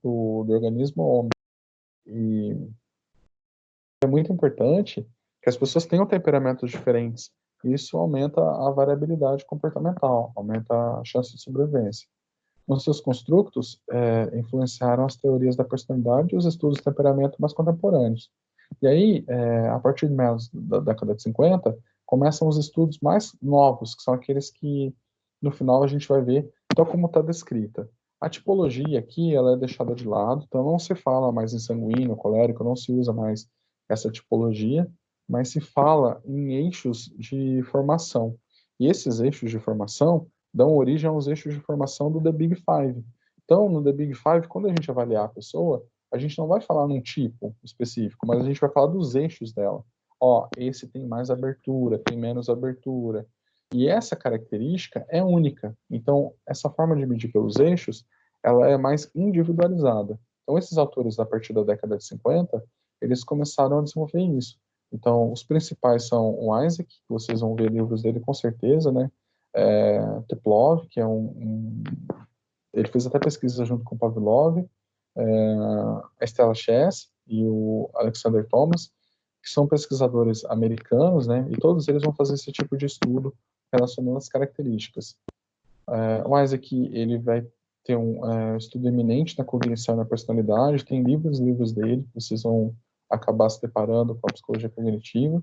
do organismo ou não. E é muito importante que as pessoas tenham temperamentos diferentes. Isso aumenta a variabilidade comportamental, aumenta a chance de sobrevivência. Nos seus construtos, influenciaram as teorias da personalidade e os estudos de temperamento mais contemporâneos. E aí, a partir de meados da década de 50, começam os estudos mais novos, que são aqueles que, no final, a gente vai ver tal como está descrita. A tipologia aqui, ela é deixada de lado, então não se fala mais em sanguíneo, colérico, não se usa mais essa tipologia, mas se fala em eixos de formação. E esses eixos de formação dão origem aos eixos de formação do The Big Five. Então, no The Big Five, quando a gente avaliar a pessoa, a gente não vai falar num tipo específico, mas a gente vai falar dos eixos dela. Ó, esse tem mais abertura, tem menos abertura. E essa característica é única. Então, essa forma de medir pelos eixos, ela é mais individualizada. Então, esses autores, a partir da década de 50, eles começaram a desenvolver isso. Então, os principais são o Isaac, que vocês vão ver livros dele com certeza, né? Teplov, que é ele fez até pesquisa junto com o Pavlov, a Stella Chess e o Alexander Thomas, que são pesquisadores americanos, né? E todos eles vão fazer esse tipo de estudo relacionando as características. O Isaac, ele vai ter um estudo eminente na cognição e na personalidade, tem livros dele, vocês vão acabar se deparando com a psicologia cognitiva,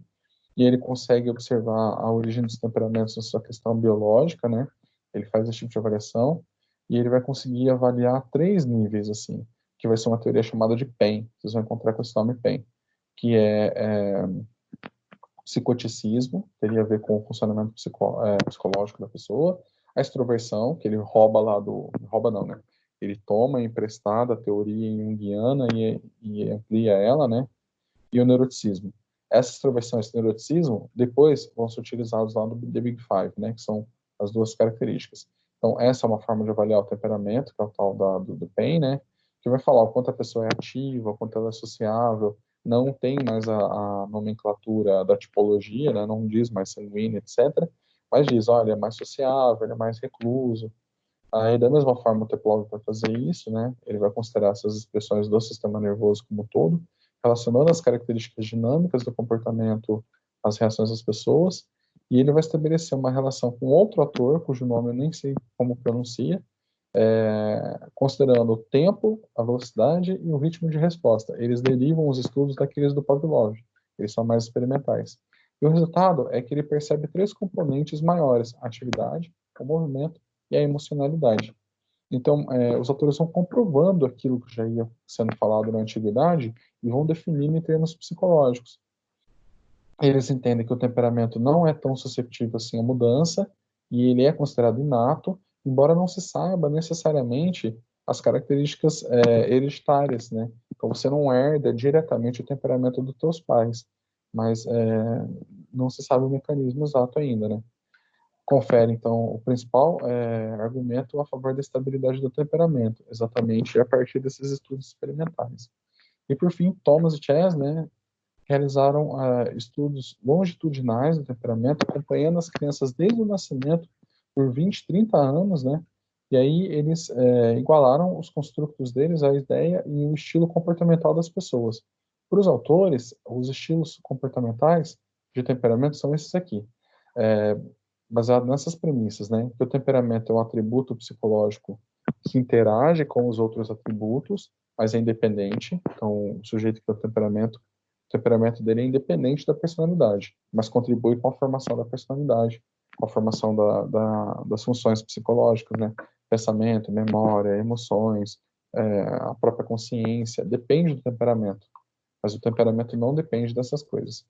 e ele consegue observar a origem dos temperamentos na sua questão biológica, né? Ele faz esse tipo de avaliação, e ele vai conseguir avaliar 3 níveis, assim, que vai ser uma teoria chamada de PEN, vocês vão encontrar com esse nome PEN, que é psicoticismo, teria a ver com o funcionamento psicológico da pessoa, a extroversão, que ele rouba lá rouba não, né? Ele toma emprestada a teoria junguiana e amplia ela, né? E o neuroticismo. Essa extroversão e esse neuroticismo, depois vão ser utilizados lá no The Big Five, né? Que são as duas características. Então, essa é uma forma de avaliar o temperamento, que é o tal do PEN, né? Que vai falar o quanto a pessoa é ativa, o quanto ela é sociável, não tem mais a nomenclatura da tipologia, né? Não diz mais sanguíneo, etc. Mas diz, olha, é mais sociável, ele é mais recluso. Aí, da mesma forma, o Teplov vai fazer isso, né? Ele vai considerar essas expressões do sistema nervoso como um todo, relacionando as características dinâmicas do comportamento às reações das pessoas, e ele vai estabelecer uma relação com outro ator, cujo nome eu nem sei como pronuncia, considerando o tempo, a velocidade e o ritmo de resposta. Eles derivam os estudos daqueles do Pavlov, eles são mais experimentais. E o resultado é que ele percebe 3 componentes maiores: a atividade, o movimento e a emocionalidade. Então, os autores vão comprovando aquilo que já ia sendo falado na antiguidade e vão definindo em termos psicológicos. Eles entendem que o temperamento não é tão suscetível assim à mudança e ele é considerado inato, embora não se saiba necessariamente as características hereditárias, né? Então, você não herda diretamente o temperamento dos teus pais, mas não se sabe o mecanismo exato ainda, né? Confere, então, o principal argumento a favor da estabilidade do temperamento, exatamente a partir desses estudos experimentais. E, por fim, Thomas e Chess, né, realizaram estudos longitudinais do temperamento, acompanhando as crianças desde o nascimento por 20, 30 anos, né, e aí eles igualaram os construtos deles à ideia e o estilo comportamental das pessoas. Para os autores, os estilos comportamentais de temperamento são esses aqui. Baseado nessas premissas, né? Que o temperamento é um atributo psicológico que interage com os outros atributos, mas é independente. Então, o sujeito que tem o temperamento dele é independente da personalidade, mas contribui com a formação da personalidade, com a formação das funções psicológicas, né? Pensamento, memória, emoções, a própria consciência, depende do temperamento. Mas o temperamento não depende dessas coisas.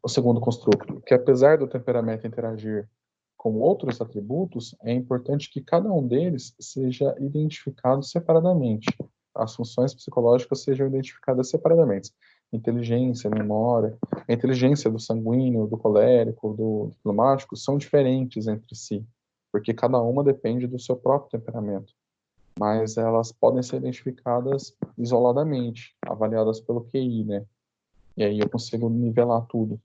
O segundo construto, que apesar do temperamento interagir com outros atributos, é importante que cada um deles seja identificado separadamente. As funções psicológicas sejam identificadas separadamente. Inteligência, memória, a inteligência do sanguíneo, do colérico, do diplomático são diferentes entre si, porque cada uma depende do seu próprio temperamento. Mas elas podem ser identificadas isoladamente, avaliadas pelo QI, né? E aí eu consigo nivelar tudo.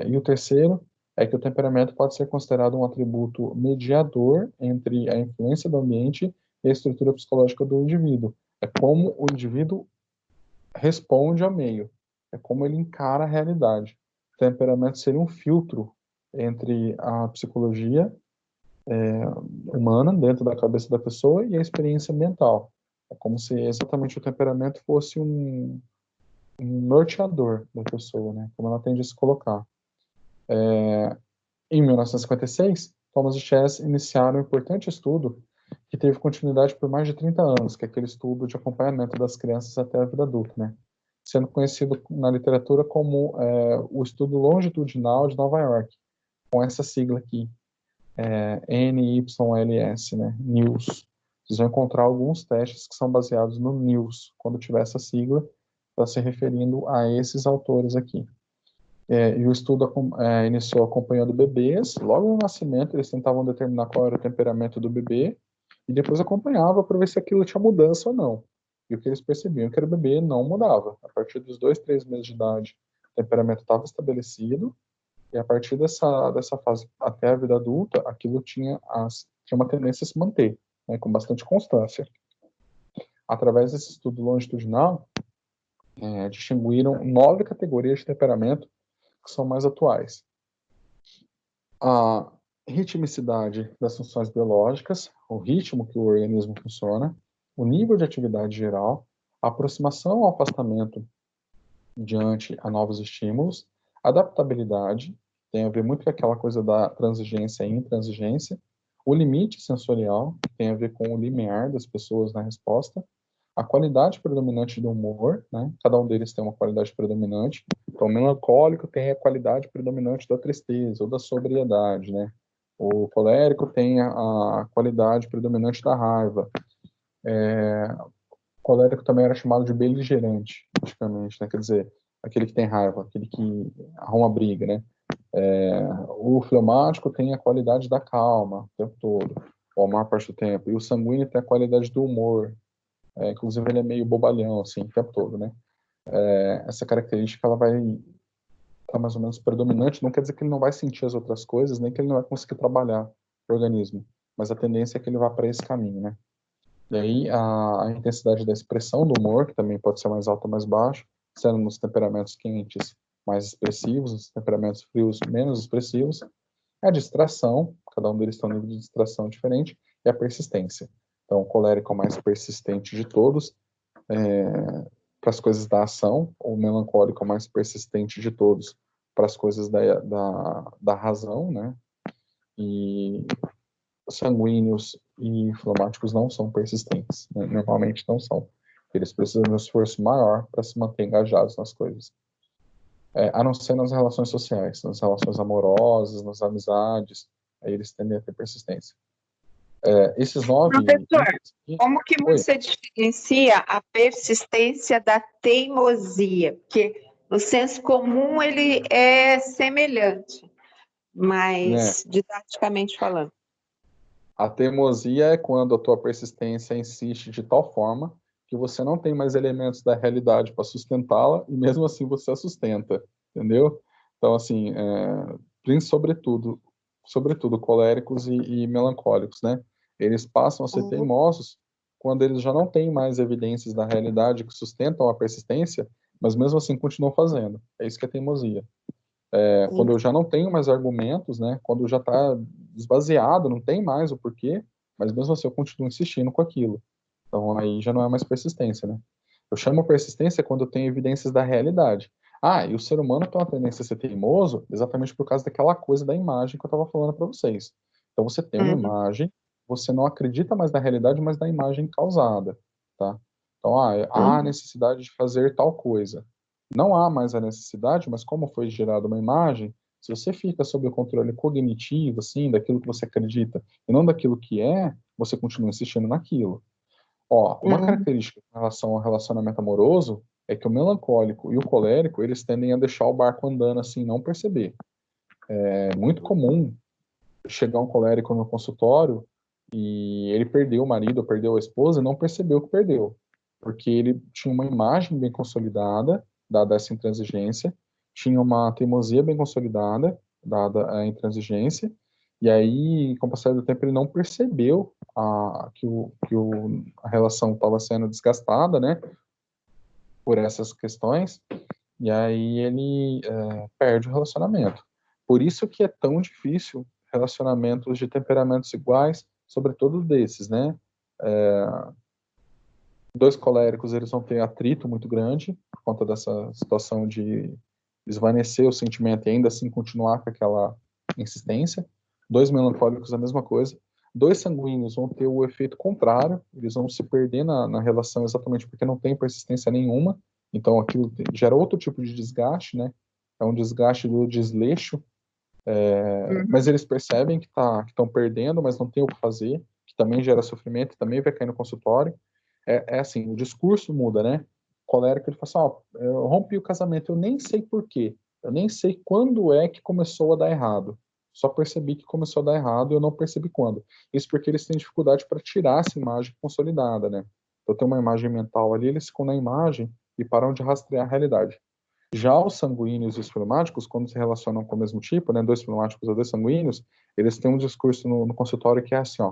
E o terceiro é que o temperamento pode ser considerado um atributo mediador entre a influência do ambiente e a estrutura psicológica do indivíduo. É como o indivíduo responde ao meio, é como ele encara a realidade. O temperamento seria um filtro entre a psicologia humana dentro da cabeça da pessoa e a experiência mental. É como se exatamente o temperamento fosse um norteador da pessoa, né? Como ela tende a se colocar. Em 1956, Thomas e Chess iniciaram um importante estudo que teve continuidade por mais de 30 anos, que é aquele estudo de acompanhamento das crianças até a vida adulta, né? Sendo conhecido na literatura como o estudo longitudinal de Nova York, com essa sigla aqui, NYLS, né? NILS. Vocês vão encontrar alguns testes que são baseados no NILS. Quando tiver essa sigla, está se referindo a esses autores aqui. E o estudo iniciou acompanhando bebês. Logo no nascimento, eles tentavam determinar qual era o temperamento do bebê e depois acompanhava para ver se aquilo tinha mudança ou não. E o que eles percebiam que o bebê não mudava. A partir dos 2, 3 meses de idade, o temperamento estava estabelecido e a partir dessa fase até a vida adulta, aquilo tinha uma tendência a se manter, né, com bastante constância. Através desse estudo longitudinal, distinguiram 9 categorias de temperamento que são mais atuais. A ritmicidade das funções biológicas, o ritmo que o organismo funciona, o nível de atividade geral, a aproximação ao afastamento diante a novos estímulos, adaptabilidade, tem a ver muito com aquela coisa da transigência e intransigência, o limite sensorial, que tem a ver com o limiar das pessoas na resposta, a qualidade predominante do humor, né? Cada um deles tem uma qualidade predominante. Então, o melancólico tem a qualidade predominante da tristeza ou da sobriedade, né? O colérico tem a qualidade predominante da raiva. O colérico também era chamado de beligerante, praticamente, né? Quer dizer, aquele que tem raiva, aquele que arruma briga, né? O fleumático tem a qualidade da calma o tempo todo, ou a maior parte do tempo. E o sanguíneo tem a qualidade do humor. Inclusive, ele é meio bobalhão, assim, o tempo todo, né? Essa característica, ela vai estar mais ou menos predominante. Não quer dizer que ele não vai sentir as outras coisas, nem que ele não vai conseguir trabalhar o organismo. Mas a tendência é que ele vá para esse caminho, né? E aí, a intensidade da expressão do humor, que também pode ser mais alto ou mais baixo, sendo nos temperamentos quentes mais expressivos, nos temperamentos frios menos expressivos, a distração, cada um deles tem um nível de distração diferente, e a persistência. Então, o colérico é o mais persistente de todos para as coisas da ação, o melancólico é o mais persistente de todos para as coisas da razão, né? E sanguíneos e inflamáticos não são persistentes, né? Normalmente não são. Eles precisam de um esforço maior para se manter engajados nas coisas. A não ser nas relações sociais, nas relações amorosas, nas amizades, aí eles tendem a ter persistência. Esses 9 Professor, itens aqui... como que Oi. você diferencia a persistência da teimosia? Porque no senso comum ele é semelhante, mas didaticamente falando. A teimosia é quando a tua persistência insiste de tal forma que você não tem mais elementos da realidade para sustentá-la e mesmo assim você a sustenta, entendeu? Então, assim, sobretudo coléricos e melancólicos, né? Eles passam a ser teimosos quando eles já não têm mais evidências da realidade que sustentam a persistência, mas mesmo assim continuam fazendo. É isso que é teimosia. Quando eu já não tenho mais argumentos, né? Quando já está esvaziado, não tem mais o porquê, mas mesmo assim eu continuo insistindo com aquilo. Então aí já não é mais persistência, né? Eu chamo persistência quando eu tenho evidências da realidade. E o ser humano tem uma tendência a ser teimoso exatamente por causa daquela coisa da imagem que eu estava falando para vocês. Então você tem uma imagem, você não acredita mais na realidade, mas na imagem causada, tá? Então, há a necessidade de fazer tal coisa. Não há mais a necessidade, mas como foi gerada uma imagem, se você fica sob o controle cognitivo, assim, daquilo que você acredita, e não daquilo que é, você continua insistindo naquilo. Uma característica em relação ao relacionamento amoroso é que o melancólico e o colérico, eles tendem a deixar o barco andando assim, não perceber. É muito comum chegar um colérico no consultório e ele perdeu o marido ou perdeu a esposa e não percebeu que perdeu, porque ele tinha uma imagem bem consolidada, dada essa intransigência, tinha uma teimosia bem consolidada, dada a intransigência, e aí, com o passar do tempo, ele não percebeu a relação estava sendo desgastada, né, por essas questões, e aí ele perde o relacionamento. Por isso que é tão difícil relacionamentos de temperamentos iguais, sobretudo desses, né? Dois coléricos, eles vão ter atrito muito grande, por conta dessa situação de desvanecer o sentimento e ainda assim continuar com aquela insistência. Dois melancólicos, a mesma coisa. Dois sanguíneos vão ter o efeito contrário, eles vão se perder na relação exatamente porque não tem persistência nenhuma, então aquilo gera outro tipo de desgaste, né? É um desgaste do desleixo, mas eles percebem que estão perdendo, mas não tem o que fazer, que também gera sofrimento, também vai cair no consultório. É assim, o discurso muda, né? O colérico, ele fala assim, eu rompi o casamento, eu nem sei por quê, eu nem sei quando é que começou a dar errado, só percebi que começou a dar errado e eu não percebi quando. Isso porque eles têm dificuldade para tirar essa imagem consolidada, né? Então tem uma imagem mental ali, eles ficam na imagem e param de rastrear a realidade. Já os sanguíneos e os fleumáticos, quando se relacionam com o mesmo tipo, né, dois fleumáticos ou dois sanguíneos, eles têm um discurso no consultório que é assim,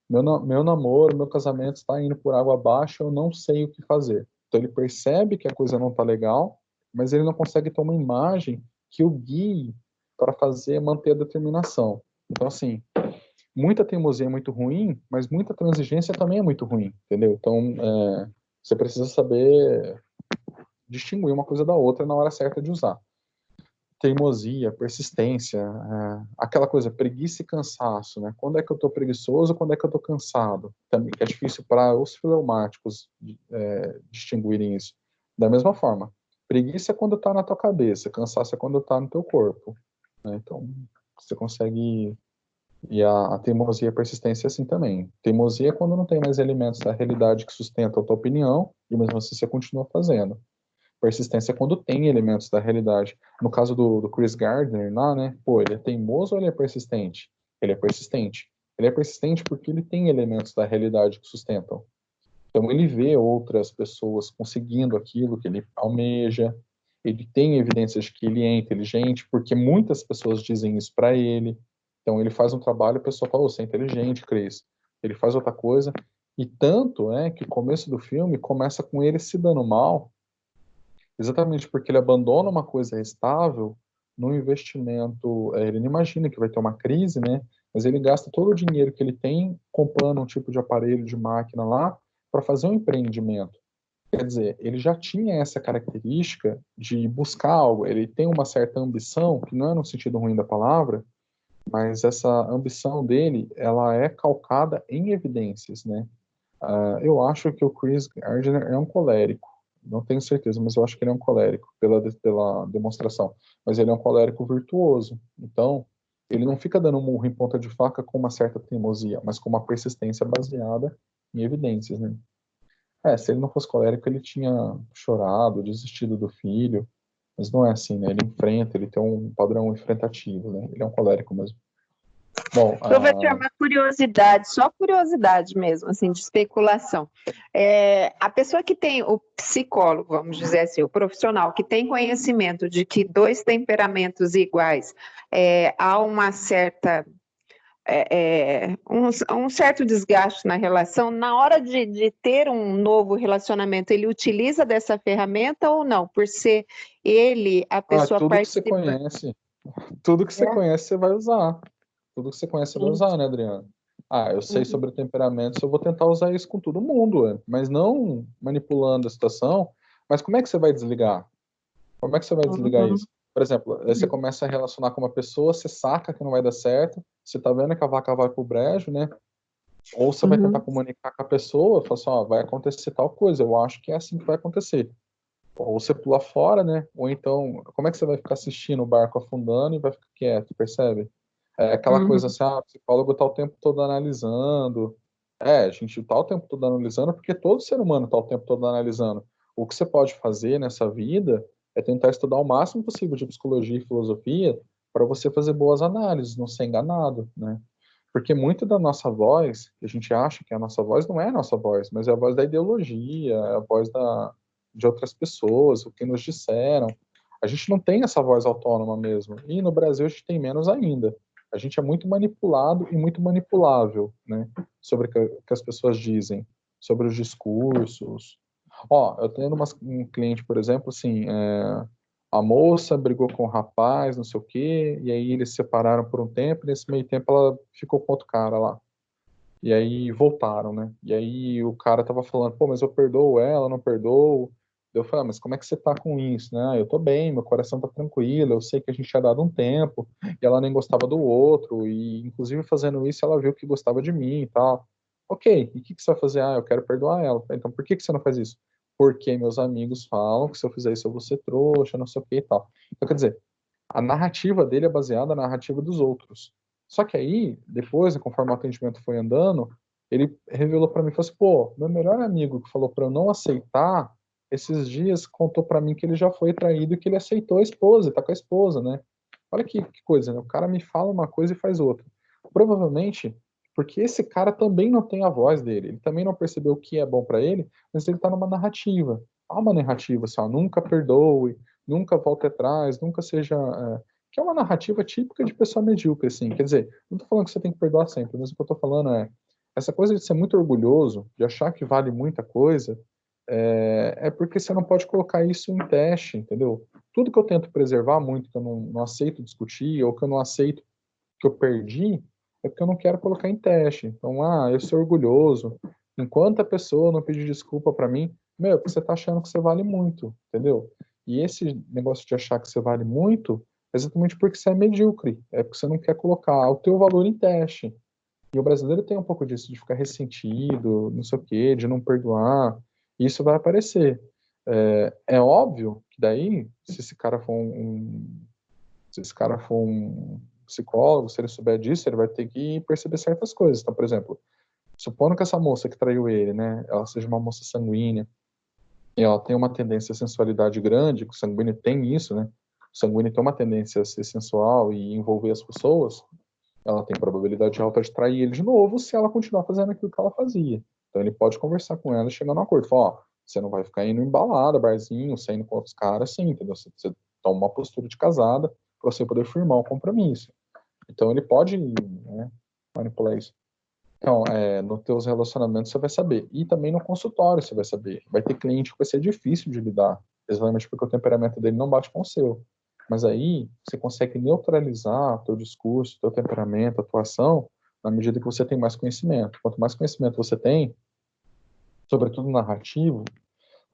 meu namoro, meu casamento está indo por água abaixo, eu não sei o que fazer. Então ele percebe que a coisa não está legal, mas ele não consegue ter uma imagem que o guie para manter a determinação. Então, assim, muita teimosia é muito ruim, mas muita transigência também é muito ruim, entendeu? Então, você precisa saber distinguir uma coisa da outra na hora certa de usar. Teimosia, persistência, aquela coisa, preguiça e cansaço, né? Quando é que eu estou preguiçoso, quando é que eu estou cansado? Também é difícil para os fleumáticos distinguirem isso. Da mesma forma, preguiça é quando está na tua cabeça, cansaço é quando está no teu corpo, né? Então, você consegue... E a teimosia e a persistência é assim também. Teimosia é quando não tem mais elementos da realidade que sustentam a tua opinião, e mesmo assim você continua fazendo. Persistência é quando tem elementos da realidade. No caso do Chris Gardner lá, né? Pô, ele é teimoso ou ele é persistente? Ele é persistente. Ele é persistente porque ele tem elementos da realidade que sustentam. Então ele vê outras pessoas conseguindo aquilo que ele almeja. Ele tem evidências de que ele é inteligente, porque muitas pessoas dizem isso para ele. Então ele faz um trabalho, a pessoa fala, você é inteligente, Chris. Ele faz outra coisa. E tanto é que o começo do filme começa com ele se dando mal, exatamente porque ele abandona uma coisa estável no investimento. Ele não imagina que vai ter uma crise, né? Mas ele gasta todo o dinheiro que ele tem comprando um tipo de aparelho, de máquina lá, para fazer um empreendimento. Quer dizer, ele já tinha essa característica de buscar algo. Ele tem uma certa ambição, que não é no sentido ruim da palavra, mas essa ambição dele, ela é calcada em evidências, né? Eu acho que o Chris Gardner é um colérico. Não tenho certeza, mas eu acho que ele é um colérico, pela demonstração. Mas ele é um colérico virtuoso. Então, ele não fica dando um murro em ponta de faca com uma certa teimosia, mas com uma persistência baseada em evidências, né? Se ele não fosse colérico, ele tinha chorado, desistido do filho. Mas não é assim, né? Ele enfrenta, ele tem um padrão enfrentativo, né? Ele é um colérico mesmo. Bom, Eu vou ter uma curiosidade, só curiosidade mesmo, assim, de especulação. A pessoa que tem, o psicólogo, vamos dizer assim, o profissional que tem conhecimento de que dois temperamentos iguais, há uma certa, um certo desgaste na relação, na hora de ter um novo relacionamento, ele utiliza dessa ferramenta ou não? Por ser ele a pessoa tudo que você participante. conhece, tudo que você conhece, você vai usar. Tudo que você conhece, você vai usar, né, Adriano? Eu sei sobre temperamentos, eu vou tentar usar isso com todo mundo, mas não manipulando a situação. Mas como é que você vai desligar? Como é que você vai desligar isso? Por exemplo, aí você começa a relacionar com uma pessoa, você saca que não vai dar certo, você tá vendo que a vaca vai pro brejo, né? Ou você vai tentar comunicar com a pessoa, falar assim, vai acontecer tal coisa, eu acho que é assim que vai acontecer. Ou você pula fora, né? Ou então, como é que você vai ficar assistindo o barco afundando e vai ficar quieto, percebe? É aquela coisa assim, o psicólogo tá o tempo todo analisando. A gente tá o tempo todo analisando porque todo ser humano tá o tempo todo analisando. O que você pode fazer nessa vida é tentar estudar o máximo possível de psicologia e filosofia para você fazer boas análises, não ser enganado, né? Porque muito da nossa voz, que a gente acha que a nossa voz não é a nossa voz, mas é a voz da ideologia, é a voz de outras pessoas, o que nos disseram. A gente não tem essa voz autônoma mesmo. E no Brasil a gente tem menos ainda. A gente é muito manipulado e muito manipulável, né? Sobre o que as pessoas dizem, sobre os discursos. Ó, eu tenho um cliente, por exemplo, assim, a moça brigou com o rapaz, não sei o quê, e aí eles se separaram por um tempo, e nesse meio tempo ela ficou com outro cara lá. E aí voltaram, né? E aí o cara tava falando, pô, mas eu perdoo ela, não perdoo. Eu falei, mas como é que você tá com isso, né? Eu tô bem, meu coração tá tranquilo, eu sei que a gente tinha dado um tempo, e ela nem gostava do outro, e inclusive fazendo isso ela viu que gostava de mim e tal. Ok, e o que você vai fazer? Ah, eu quero perdoar ela. Então por que você não faz isso? Porque meus amigos falam que se eu fizer isso eu vou ser trouxa, não sei o que e tal. Então quer dizer, a narrativa dele é baseada na narrativa dos outros. Só que aí, depois, conforme o atendimento foi andando, ele revelou para mim, falou assim, pô, meu melhor amigo que falou para eu não aceitar, esses dias contou para mim que ele já foi traído e que ele aceitou a esposa, tá com a esposa, né? Olha que coisa, né? O cara me fala uma coisa e faz outra. Provavelmente porque esse cara também não tem a voz dele, ele também não percebeu o que é bom para ele, mas ele tá numa narrativa. Há uma narrativa assim, ó, nunca perdoe, nunca volte atrás, nunca seja. Que é uma narrativa típica de pessoa medíocre, assim. Quer dizer, não tô falando que você tem que perdoar sempre, mas o que eu tô falando é essa coisa de ser muito orgulhoso, de achar que vale muita coisa, é porque você não pode colocar isso em teste, entendeu? Tudo que eu tento preservar muito, que eu não aceito discutir, ou que eu não aceito que eu perdi, é porque eu não quero colocar em teste. Então, eu sou orgulhoso. Enquanto a pessoa não pedir desculpa para mim, meu, é porque você tá achando que você vale muito, entendeu? E esse negócio de achar que você vale muito é exatamente porque você é medíocre. É porque você não quer colocar o teu valor em teste. E o brasileiro tem um pouco disso, de ficar ressentido, não sei o quê, de não perdoar. E isso vai aparecer. É óbvio que daí, se esse cara for se esse cara for um psicólogo, se ele souber disso, ele vai ter que perceber certas coisas. Então, por exemplo, supondo que essa moça que traiu ele, né, ela seja uma moça sanguínea, e ela tem uma tendência à sensualidade grande, que o sanguíneo tem isso, né? O sanguíneo tem uma tendência a ser sensual e envolver as pessoas, ela tem probabilidade alta de trair ele de novo se ela continuar fazendo aquilo que ela fazia. Então ele pode conversar com ela e chegar num acordo. Falar, ó, você não vai ficar indo em balada, barzinho, saindo com outros caras assim, entendeu? Você toma uma postura de casada para você poder firmar o compromisso. Então ele pode, né, manipular isso. Então, nos teus relacionamentos você vai saber. E também no consultório você vai saber. Vai ter cliente que vai ser difícil de lidar, exatamente porque o temperamento dele não bate com o seu. Mas aí você consegue neutralizar teu discurso, teu temperamento, a tua ação, na medida que você tem mais conhecimento. Quanto mais conhecimento você tem, sobretudo narrativo,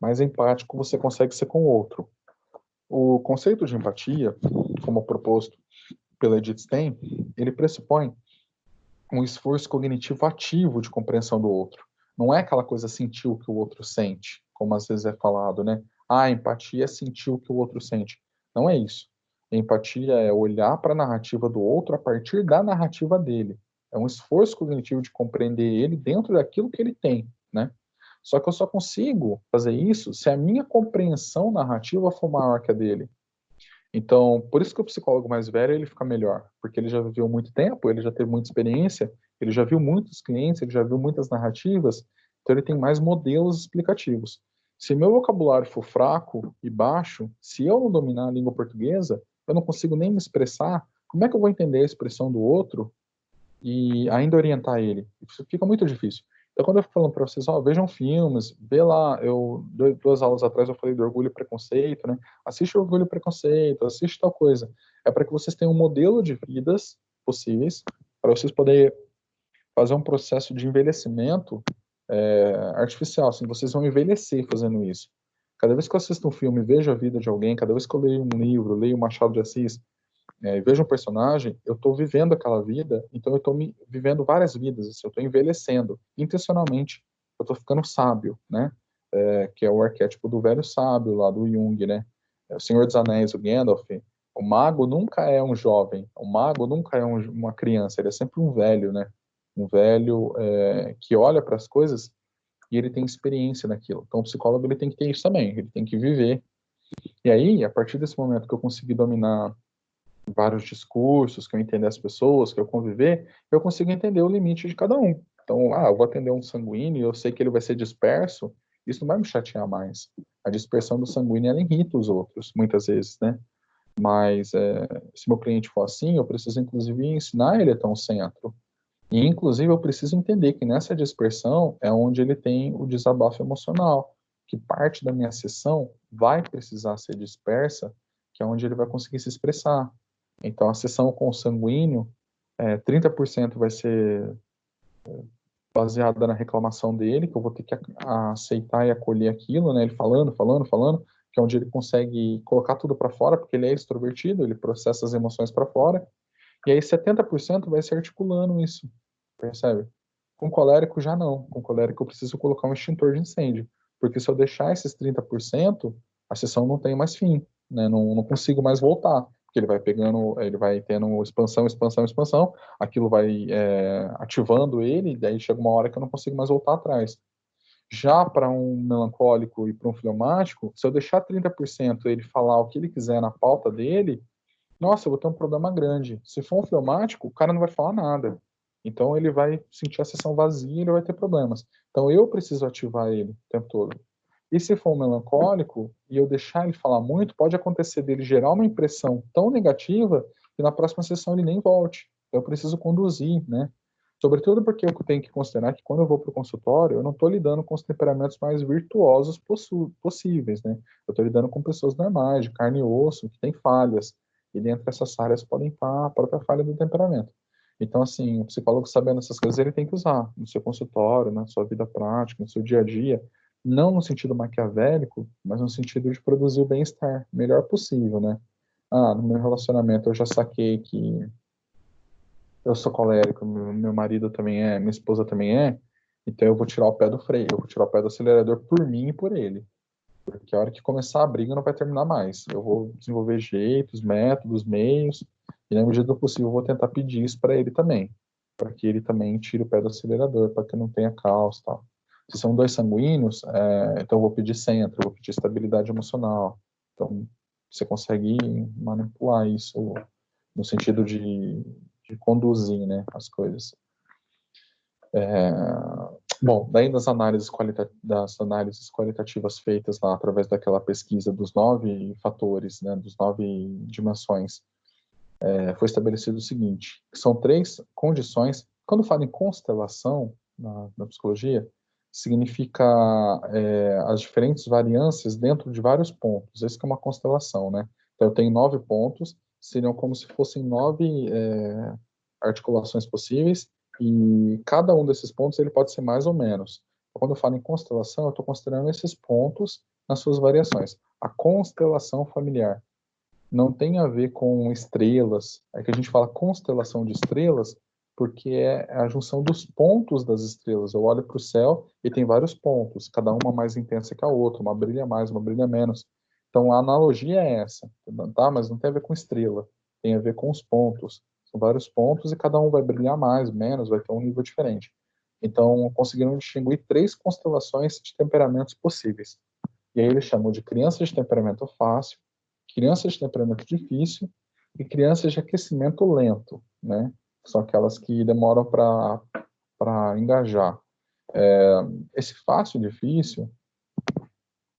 mais empático você consegue ser com o outro. O conceito de empatia, como proposto pela Edith Stein, ele pressupõe um esforço cognitivo ativo de compreensão do outro. Não é aquela coisa sentir o que o outro sente, como às vezes é falado, né? Empatia é sentir o que o outro sente. Não é isso. Empatia é olhar para a narrativa do outro a partir da narrativa dele. É um esforço cognitivo de compreender ele dentro daquilo que ele tem, né? Só que eu só consigo fazer isso se a minha compreensão narrativa for maior que a dele. Então, por isso que o psicólogo mais velho ele fica melhor, porque ele já viveu muito tempo, ele já teve muita experiência, ele já viu muitos clientes, ele já viu muitas narrativas, então ele tem mais modelos explicativos. Se meu vocabulário for fraco e baixo, se eu não dominar a língua portuguesa, eu não consigo nem me expressar, como é que eu vou entender a expressão do outro e ainda orientar ele? Isso fica muito difícil. Então, quando eu fico falando para vocês, vejam filmes, vê lá, duas aulas atrás eu falei do Orgulho e Preconceito, né? Assiste o Orgulho e Preconceito, assiste tal coisa. É para que vocês tenham um modelo de vidas possíveis, para vocês poderem fazer um processo de envelhecimento artificial, assim, vocês vão envelhecer fazendo isso. Cada vez que eu assisto um filme, vejo a vida de alguém, cada vez que eu leio um livro, leio Machado de Assis, vejo um personagem, eu estou vivendo aquela vida, então eu estou vivendo várias vidas, assim, eu estou envelhecendo intencionalmente, eu estou ficando sábio, né? Que é o arquétipo do velho sábio lá do Jung, né? O Senhor dos Anéis, o Gandalf, o mago nunca é um jovem, o mago nunca é uma criança, ele é sempre um velho, né? Um velho que olha para as coisas e ele tem experiência naquilo. Então o psicólogo ele tem que ter isso também, ele tem que viver. E aí, a partir desse momento que eu consegui dominar vários discursos, que eu entender as pessoas, que eu conviver, eu consigo entender o limite de cada um. Então, eu vou atender um sanguíneo e eu sei que ele vai ser disperso, isso não vai me chatear mais. A dispersão do sanguíneo, ela irrita os outros, muitas vezes, né? Mas se meu cliente for assim, eu preciso, inclusive, ensinar ele a ter um centro. E, inclusive, eu preciso entender que nessa dispersão é onde ele tem o desabafo emocional, que parte da minha sessão vai precisar ser dispersa, que é onde ele vai conseguir se expressar. Então, a sessão com o sanguíneo, 30% vai ser baseada na reclamação dele, que eu vou ter que aceitar e acolher aquilo, né? Ele falando, falando, falando, que é onde ele consegue colocar tudo para fora, porque ele é extrovertido, ele processa as emoções para fora. E aí 70% vai se articulando isso, percebe? Com colérico já não. Com colérico eu preciso colocar um extintor de incêndio, porque se eu deixar esses 30%, a sessão não tem mais fim, né? Não consigo mais voltar, porque ele vai pegando, ele vai tendo expansão, expansão, expansão, aquilo vai ativando ele, e daí chega uma hora que eu não consigo mais voltar atrás. Já para um melancólico e para um fleumático, se eu deixar 30% ele falar o que ele quiser na pauta dele, nossa, eu vou ter um problema grande. Se for um fleumático, o cara não vai falar nada. Então ele vai sentir a sessão vazia e ele vai ter problemas. Então eu preciso ativar ele o tempo todo. E se for um melancólico e eu deixar ele falar muito, pode acontecer dele gerar uma impressão tão negativa que na próxima sessão ele nem volte. Eu preciso conduzir, né? Sobretudo porque eu tenho que considerar que quando eu vou para o consultório, eu não estou lidando com os temperamentos mais virtuosos possíveis, né? Eu estou lidando com pessoas normais, de carne e osso, que têm falhas. E dentro dessas áreas podem estar a própria falha do temperamento. Então, assim, o psicólogo sabendo essas coisas, ele tem que usar no seu consultório, na sua vida prática, no seu dia a dia, não no sentido maquiavélico, mas no sentido de produzir o bem-estar melhor possível, né? Ah, no meu relacionamento eu já saquei que eu sou colérico, meu marido também é, minha esposa também é, então eu vou tirar o pé do freio, eu vou tirar o pé do acelerador por mim e por ele. Porque a hora que começar a briga não vai terminar mais. Eu vou desenvolver jeitos, métodos, meios, e na medida do possível eu vou tentar pedir isso para ele também, para que ele também tire o pé do acelerador, para que não tenha caos e tal. Se são dois sanguíneos, então eu vou pedir centro, eu vou pedir estabilidade emocional. Então você consegue manipular isso no sentido de conduzir, né, as coisas. Bom, daí das análises qualitativas feitas lá através daquela pesquisa dos 9 fatores, né, dos 9 dimensões, foi estabelecido o seguinte, que são 3 condições. Quando fala em constelação na psicologia, significa as diferentes variâncias dentro de vários pontos. Isso que é uma constelação, né? Então eu tenho 9 pontos, seriam como se fossem 9 articulações possíveis, e cada um desses pontos ele pode ser mais ou menos. Quando eu falo em constelação, eu estou considerando esses pontos nas suas variações. A constelação familiar não tem a ver com estrelas. É que a gente fala constelação de estrelas porque é a junção dos pontos das estrelas. Eu olho para o céu e tem vários pontos, cada uma mais intensa que a outra, uma brilha mais, uma brilha menos. Então a analogia é essa, tá? Mas não tem a ver com estrela, tem a ver com os pontos. São vários pontos e cada um vai brilhar mais, menos, vai ter um nível diferente. Então conseguiram distinguir 3 constelações de temperamentos possíveis. E aí eles chamam de crianças de temperamento fácil, crianças de temperamento difícil e crianças de aquecimento lento, né? São aquelas que demoram para engajar. Esse fácil e difícil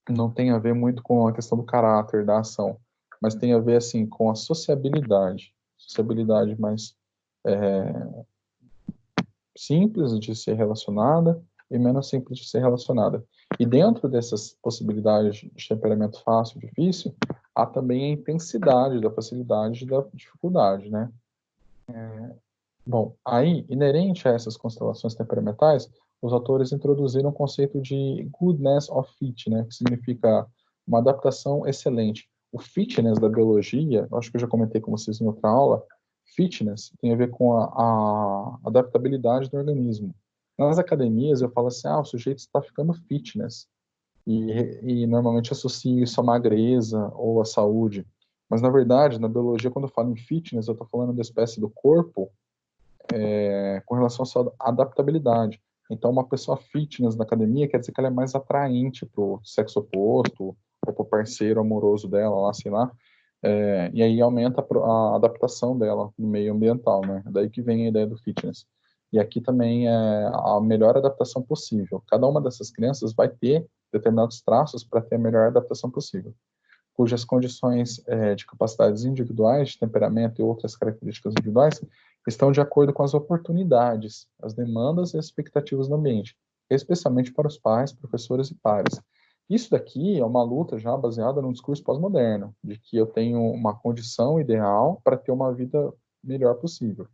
não tem a ver muito com a questão do caráter, da ação, mas tem a ver, assim, com a sociabilidade mais simples de ser relacionada e menos simples de ser relacionada. E dentro dessas possibilidades de temperamento fácil e difícil, há também a intensidade da facilidade e da dificuldade, né? Bom, aí, inerente a essas constelações temperamentais, os autores introduziram o conceito de goodness of fit, né, que significa uma adaptação excelente. O fitness da biologia, eu acho que eu já comentei com vocês em outra aula, fitness tem a ver com a adaptabilidade do organismo. Nas academias, eu falo assim, o sujeito está ficando fitness, e normalmente associo isso à magreza ou à saúde. Mas, na verdade, na biologia, quando eu falo em fitness, eu estou falando da espécie do corpo com relação à sua adaptabilidade. Então, uma pessoa fitness na academia quer dizer que ela é mais atraente para o sexo oposto, ou para o parceiro amoroso dela, lá, sei lá. E aí aumenta a adaptação dela no meio ambiental, né? Daí que vem a ideia do fitness. E aqui também é a melhor adaptação possível. Cada uma dessas crianças vai ter determinados traços para ter a melhor adaptação possível. cujas condições de capacidades individuais, de temperamento e outras características individuais estão de acordo com as oportunidades, as demandas e as expectativas do ambiente, especialmente para os pais, professores e pares. Isso daqui é uma luta já baseada num discurso pós-moderno, de que eu tenho uma condição ideal para ter uma vida melhor possível.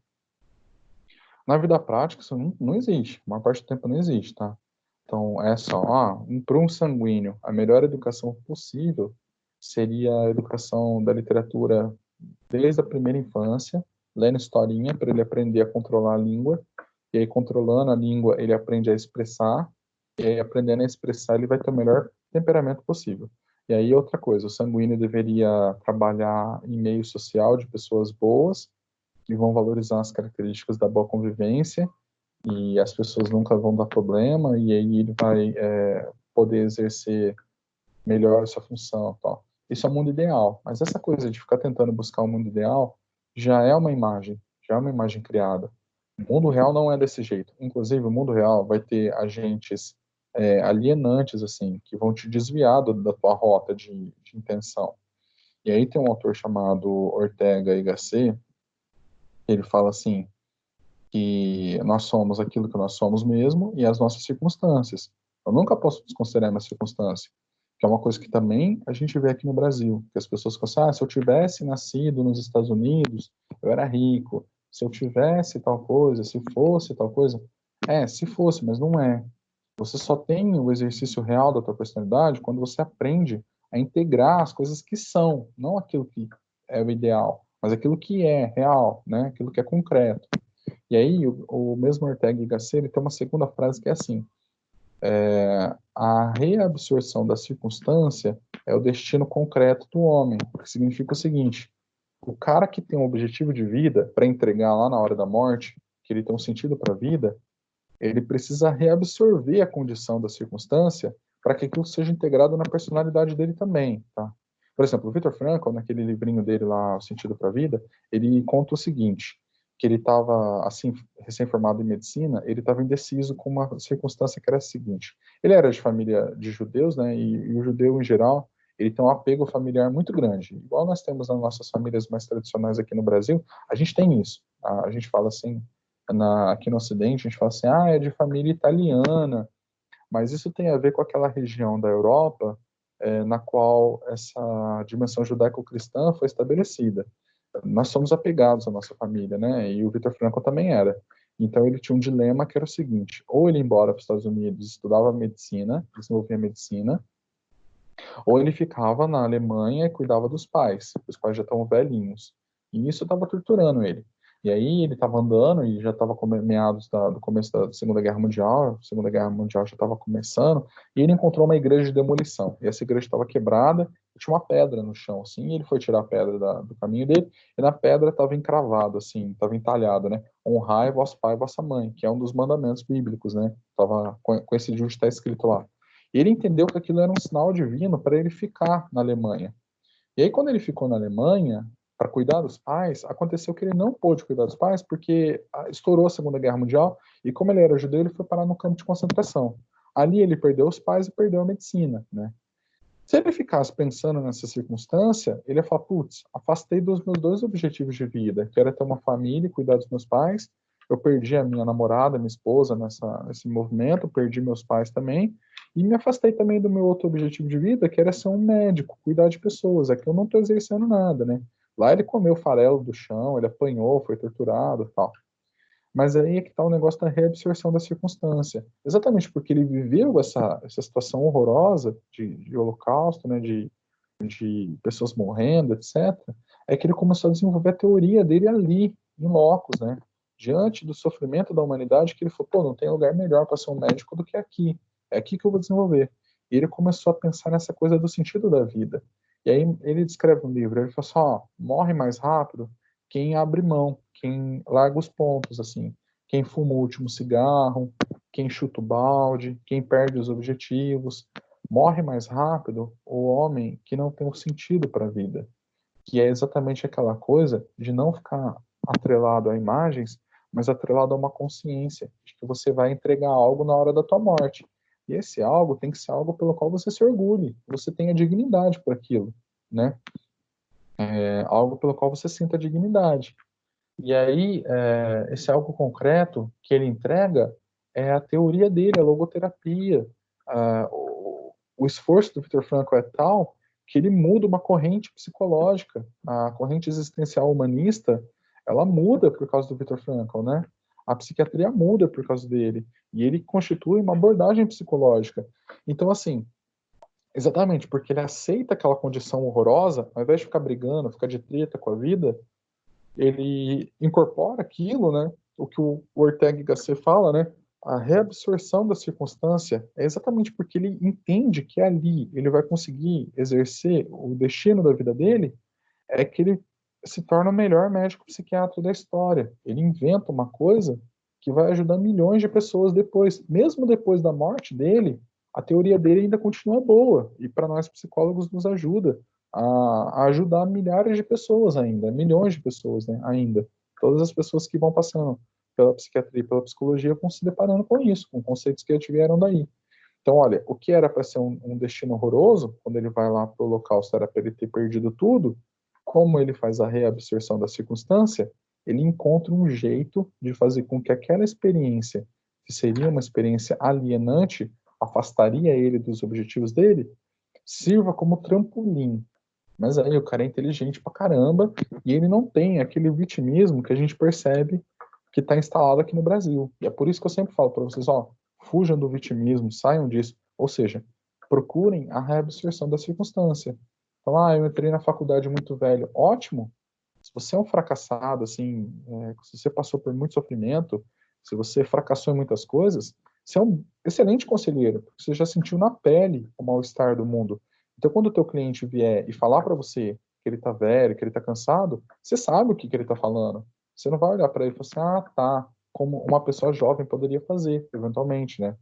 Na vida prática, isso não existe. A maior parte do tempo não existe, tá? Então, é só, para um sanguíneo, a melhor educação possível seria a educação da literatura desde a primeira infância, lendo historinha para ele aprender a controlar a língua, e aí controlando a língua ele aprende a expressar, e aí aprendendo a expressar ele vai ter o melhor temperamento possível. E aí outra coisa, o sanguíneo deveria trabalhar em meio social de pessoas boas, que vão valorizar as características da boa convivência, e as pessoas nunca vão dar problema, e aí ele vai poder exercer melhor essa função, tal. Isso é o mundo ideal, mas essa coisa de ficar tentando buscar o mundo ideal já é uma imagem criada. O mundo real não é desse jeito. Inclusive, o mundo real vai ter agentes alienantes, assim, que vão te desviar da tua rota de intenção. E aí tem um autor chamado Ortega y Gasset, ele fala assim, que nós somos aquilo que nós somos mesmo e as nossas circunstâncias. Eu nunca posso desconsiderar minha circunstância, que é uma coisa que também a gente vê aqui no Brasil, que as pessoas falam assim, se eu tivesse nascido nos Estados Unidos, eu era rico. Se eu tivesse tal coisa, se fosse tal coisa. Se fosse, mas não é. Você só tem o exercício real da tua personalidade quando você aprende a integrar as coisas que são, não aquilo que é o ideal, mas aquilo que é real, né? Aquilo que é concreto. E aí, o mesmo Ortega y Gasset, ele tem uma segunda frase que é assim, a reabsorção da circunstância é o destino concreto do homem, o que significa o seguinte, o cara que tem um objetivo de vida para entregar lá na hora da morte, que ele tem um sentido para a vida, ele precisa reabsorver a condição da circunstância para que aquilo seja integrado na personalidade dele também, tá? Por exemplo, o Viktor Frankl, naquele livrinho dele lá, O Sentido para a Vida, ele conta o seguinte, que ele estava, assim, recém-formado em medicina, ele estava indeciso com uma circunstância que era a seguinte, ele era de família de judeus, né, e o judeu, em geral, ele tem um apego familiar muito grande, igual nós temos nas nossas famílias mais tradicionais aqui no Brasil, a gente tem isso, a gente fala assim, aqui no Ocidente, a gente fala assim, é de família italiana, mas isso tem a ver com aquela região da Europa na qual essa dimensão judaico-cristã foi estabelecida. Nós somos apegados à nossa família, né? E o Viktor Frankl também era. Então ele tinha um dilema que era o seguinte, ou ele ia embora para os Estados Unidos, estudava medicina, desenvolvia medicina, ou ele ficava na Alemanha e cuidava dos pais. Os pais já estavam velhinhos. E isso estava torturando ele. E aí ele estava andando e já estava meados do começo da Segunda Guerra Mundial. A Segunda Guerra Mundial já estava começando. E ele encontrou uma igreja de demolição. E essa igreja estava quebrada e tinha uma pedra no chão, assim. E ele foi tirar a pedra do caminho dele. E na pedra estava encravado, assim, estava entalhado, né? Honrai vosso pai e vossa mãe, que é um dos mandamentos bíblicos, né? Tava, coincidiu de estar escrito lá. E ele entendeu que aquilo era um sinal divino para ele ficar na Alemanha. E aí, quando ele ficou na Alemanha, para cuidar dos pais, aconteceu que ele não pôde cuidar dos pais porque estourou a Segunda Guerra Mundial e, como ele era judeu, ele foi parar no campo de concentração. Ali ele perdeu os pais e perdeu a medicina, né? Se ele ficasse pensando nessa circunstância, ele ia falar, putz, afastei dos meus dois objetivos de vida, que era ter uma família e cuidar dos meus pais, eu perdi a minha namorada, minha esposa nesse movimento, perdi meus pais também, e me afastei também do meu outro objetivo de vida, que era ser um médico, cuidar de pessoas. Aqui eu não estou exercendo nada, né? Lá ele comeu farelo do chão, ele apanhou, foi torturado e tal. Mas aí é que está o negócio da reabsorção da circunstância. Exatamente porque ele viveu essa situação horrorosa de holocausto, né, de pessoas morrendo, etc., é que ele começou a desenvolver a teoria dele ali, em locos, né? Diante do sofrimento da humanidade, que ele falou, pô, não tem lugar melhor para ser um médico do que aqui. É aqui que eu vou desenvolver. E ele começou a pensar nessa coisa do sentido da vida. E aí ele descreve um livro, ele fala assim, morre mais rápido quem abre mão, quem larga os pontos, assim, quem fuma o último cigarro, quem chuta o balde, quem perde os objetivos. Morre mais rápido o homem que não tem um sentido para a vida, que é exatamente aquela coisa de não ficar atrelado a imagens, mas atrelado a uma consciência de que você vai entregar algo na hora da tua morte. E esse algo tem que ser algo pelo qual você se orgulhe, você tenha dignidade por aquilo. né? Algo pelo qual você sinta dignidade. E aí, esse algo concreto que ele entrega é a teoria dele, a logoterapia. O esforço do Viktor Frankl é tal que ele muda uma corrente psicológica. A corrente existencial humanista, ela muda por causa do Viktor Frankl, né? A psiquiatria muda por causa dele. E ele constitui uma abordagem psicológica. Então, assim, exatamente, porque ele aceita aquela condição horrorosa, ao invés de ficar brigando, ficar de treta com a vida, ele incorpora aquilo, né? O que o Ortega y Gasset fala, né? A reabsorção da circunstância é exatamente porque ele entende que ali ele vai conseguir exercer o destino da vida dele, é que ele se torna o melhor médico psiquiatra da história. Ele inventa uma coisa que vai ajudar milhões de pessoas depois. Mesmo depois da morte dele, a teoria dele ainda continua boa. E para nós psicólogos nos ajuda a ajudar milhares de pessoas ainda, milhões de pessoas, né, ainda. Todas as pessoas que vão passando pela psiquiatria e pela psicologia vão se deparando com isso, com conceitos que vieram daí. Então, olha, o que era para ser um destino horroroso, quando ele vai lá para o local, era para ele ter perdido tudo, como ele faz a reabsorção da circunstância, ele encontra um jeito de fazer com que aquela experiência, que seria uma experiência alienante, afastaria ele dos objetivos dele, sirva como trampolim. Mas aí o cara é inteligente pra caramba e ele não tem aquele vitimismo que a gente percebe que está instalado aqui no Brasil. E é por isso que eu sempre falo para vocês, ó, fujam do vitimismo, saiam disso. Ou seja, procurem a reabsorção da circunstância. Então, eu entrei na faculdade muito velho. Ótimo. Se você é um fracassado, assim, se você passou por muito sofrimento, se você fracassou em muitas coisas, você é um excelente conselheiro, porque você já sentiu na pele o mal-estar do mundo. Então, quando o teu cliente vier e falar para você que ele está velho, que ele está cansado, você sabe o que ele está falando. Você não vai olhar para ele e falar assim, tá, como uma pessoa jovem poderia fazer, eventualmente, né?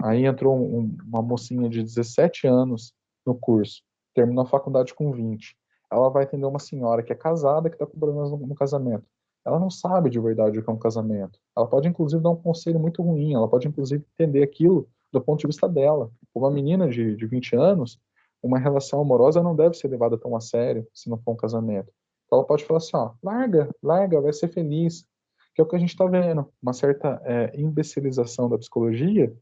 Aí entrou uma mocinha de 17 anos no curso, terminou a faculdade com 20. Ela vai atender uma senhora que é casada, que está com problemas no casamento. Ela não sabe de verdade o que é um casamento. Ela pode, inclusive, dar um conselho muito ruim. Ela pode, inclusive, entender aquilo do ponto de vista dela. Uma menina de 20 anos, uma relação amorosa não deve ser levada tão a sério se não for um casamento. Então, ela pode falar assim, ó, larga, larga, vai ser feliz. Que é o que a gente está vendo. Uma certa imbecilização da psicologia,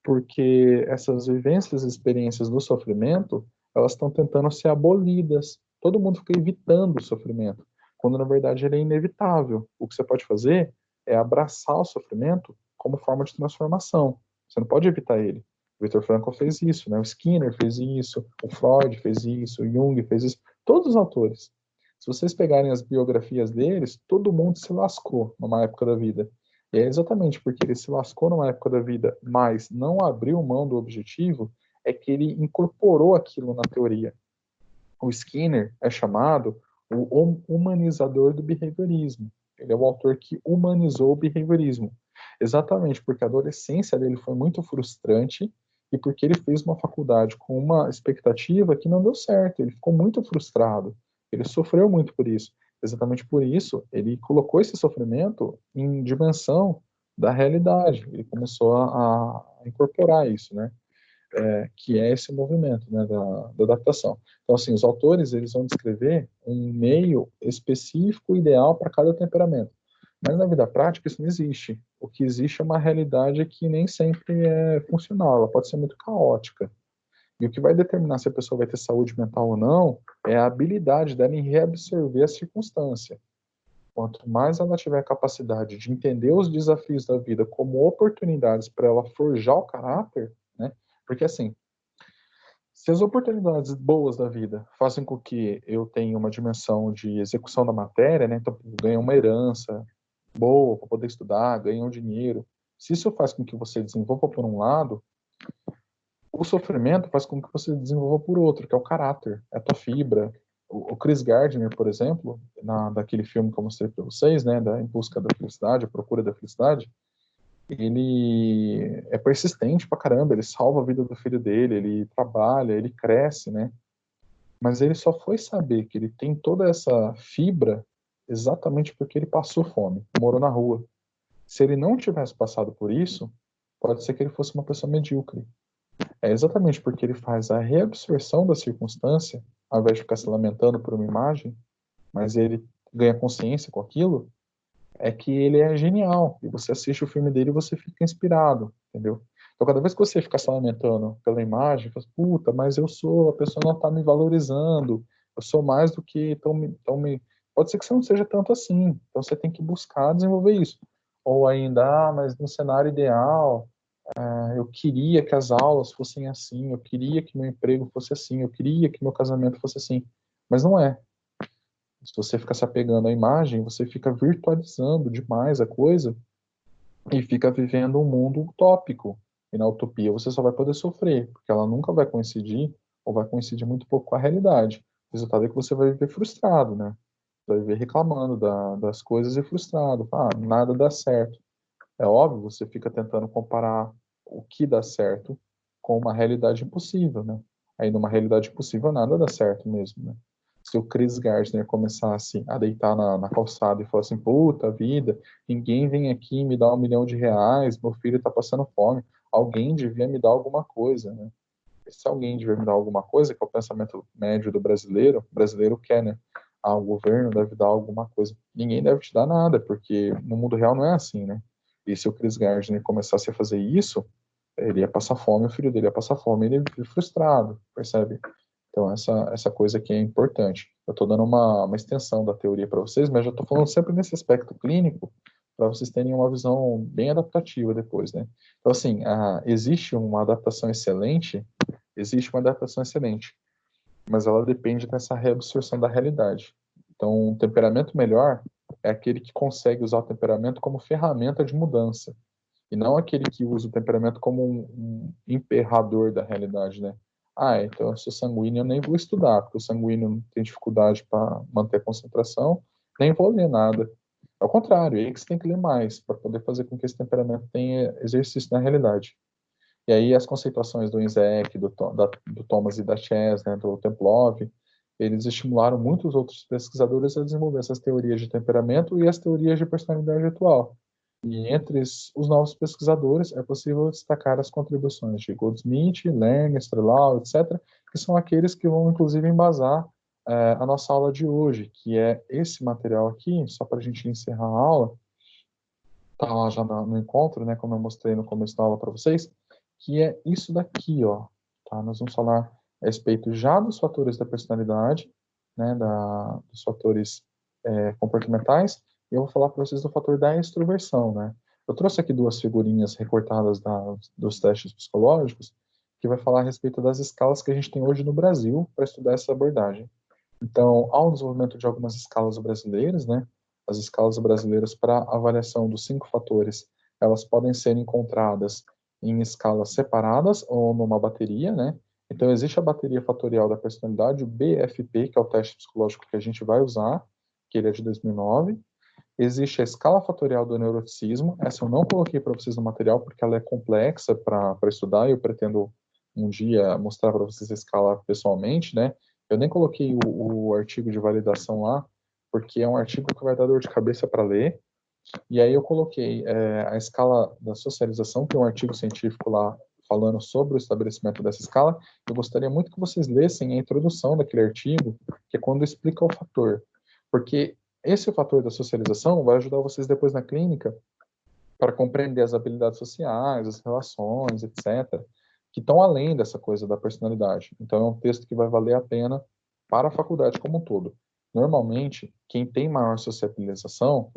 porque essas vivências e experiências do sofrimento, elas estão tentando ser abolidas. Todo mundo fica evitando o sofrimento, quando na verdade ele é inevitável. O que você pode fazer é abraçar o sofrimento como forma de transformação. Você não pode evitar ele. O Viktor Frankl fez isso, né? O Skinner fez isso, o Freud fez isso, o Jung fez isso. Todos os autores. Se vocês pegarem as biografias deles, todo mundo se lascou numa época da vida. E é exatamente porque ele se lascou numa época da vida, mas não abriu mão do objetivo, é que ele incorporou aquilo na teoria. O Skinner é chamado o humanizador do behaviorismo. Ele é o autor que humanizou o behaviorismo. Exatamente porque a adolescência dele foi muito frustrante e porque ele fez uma faculdade com uma expectativa que não deu certo. Ele ficou muito frustrado. Ele sofreu muito por isso. Exatamente por isso, ele colocou esse sofrimento em dimensão da realidade. Ele começou a incorporar isso, né? Que é esse movimento, né, da adaptação. Então, assim, os autores eles vão descrever um meio específico, ideal para cada temperamento. Mas na vida prática isso não existe. O que existe é uma realidade que nem sempre é funcional, ela pode ser muito caótica. E o que vai determinar se a pessoa vai ter saúde mental ou não é a habilidade dela em reabsorver a circunstância. Quanto mais ela tiver a capacidade de entender os desafios da vida como oportunidades para ela forjar o caráter, né? Porque assim, se as oportunidades boas da vida fazem com que eu tenha uma dimensão de execução da matéria, né? Então, ganhar uma herança boa para poder estudar, ganhar um dinheiro. Se isso faz com que você desenvolva por um lado, o sofrimento faz com que você desenvolva por outro, que é o caráter, é a tua fibra. O Chris Gardner, por exemplo, daquele filme que eu mostrei para vocês, né, da Em Busca da Felicidade, A Procura da Felicidade, ele é persistente pra caramba, ele salva a vida do filho dele, ele trabalha, ele cresce, né? Mas ele só foi saber que ele tem toda essa fibra exatamente porque ele passou fome, morou na rua. Se ele não tivesse passado por isso, pode ser que ele fosse uma pessoa medíocre. É exatamente porque ele faz a reabsorção da circunstância, ao invés de ficar se lamentando por uma imagem, mas ele ganha consciência com aquilo, é que ele é genial. E você assiste o filme dele e você fica inspirado, entendeu? Então, cada vez que você ficar se lamentando pela imagem, fala, puta, mas a pessoa não está me valorizando, eu sou mais do que me. Pode ser que você não seja tanto assim, então você tem que buscar desenvolver isso. Ou ainda, mas no cenário ideal, eu queria que as aulas fossem assim, eu queria que meu emprego fosse assim, eu queria que meu casamento fosse assim. Mas não é. Se você ficar se apegando à imagem, você fica virtualizando demais a coisa e fica vivendo um mundo utópico. E na utopia você só vai poder sofrer, porque ela nunca vai coincidir, ou vai coincidir muito pouco com a realidade. O resultado é que você vai viver frustrado, né? Vai viver reclamando das coisas e frustrado. Ah, nada dá certo. É óbvio, você fica tentando comparar o que dá certo com uma realidade impossível, né? Aí numa realidade impossível nada dá certo mesmo, né? Se o Chris Gardner começasse a deitar na calçada e falasse assim, puta vida, ninguém vem aqui me dar R$ 1 milhão, meu filho tá passando fome, alguém devia me dar alguma coisa, né? Se alguém devia me dar alguma coisa, que é o pensamento médio do brasileiro, o brasileiro quer, né? Ah, o governo deve dar alguma coisa. Ninguém deve te dar nada, porque no mundo real não é assim, né? E se o Chris Gardner começasse a fazer isso, ele ia passar fome, o filho dele ia passar fome, ele ia ficar frustrado, percebe? Então, essa coisa aqui é importante. Eu estou dando uma extensão da teoria para vocês, mas já estou falando sempre nesse aspecto clínico, para vocês terem uma visão bem adaptativa depois, né? Então, assim, existe uma adaptação excelente, mas ela depende dessa reabsorção da realidade. Então, um temperamento melhor é aquele que consegue usar o temperamento como ferramenta de mudança, e não aquele que usa o temperamento como um emperrador da realidade, né? Ah, então eu sou sanguíneo, eu nem vou estudar, porque o sanguíneo tem dificuldade para manter a concentração, nem vou ler nada. Ao contrário, é aí que você tem que ler mais, para poder fazer com que esse temperamento tenha exercício na realidade. E aí as conceituações do Inzek, do Thomas e da Chess, né, do Templov, eles estimularam muitos outros pesquisadores a desenvolver essas teorias de temperamento e as teorias de personalidade atual. E entre os novos pesquisadores é possível destacar as contribuições de Goldsmith, Lerner, Strelau, etc., que são aqueles que vão inclusive embasar a nossa aula de hoje, que é esse material aqui, só para a gente encerrar a aula, está lá já no encontro, né, como eu mostrei no começo da aula para vocês, que é isso daqui, ó, tá? Nós vamos falar a respeito já dos fatores da personalidade, né, dos fatores comportamentais, e eu vou falar para vocês do fator da extroversão, né? Eu trouxe aqui duas figurinhas recortadas dos testes psicológicos, que vai falar a respeito das escalas que a gente tem hoje no Brasil para estudar essa abordagem. Então, há um desenvolvimento de algumas escalas brasileiras, né? As escalas brasileiras para avaliação dos 5 fatores, elas podem ser encontradas em escalas separadas ou numa bateria, né? Então, existe a bateria fatorial da personalidade, o BFP, que é o teste psicológico que a gente vai usar, que ele é de 2009. Existe a escala fatorial do neuroticismo, essa eu não coloquei para vocês no material porque ela é complexa para estudar e eu pretendo um dia mostrar para vocês a escala pessoalmente, né? Eu nem coloquei o artigo de validação lá, porque é um artigo que vai dar dor de cabeça para ler. E aí eu coloquei a escala da socialização, que é um artigo científico lá falando sobre o estabelecimento dessa escala. Eu gostaria muito que vocês lessem a introdução daquele artigo, que é quando explica o fator. Porque esse fator da socialização vai ajudar vocês depois na clínica para compreender as habilidades sociais, as relações, etc., que estão além dessa coisa da personalidade. Então, é um texto que vai valer a pena para a faculdade como um todo. Normalmente, quem tem maior socialização,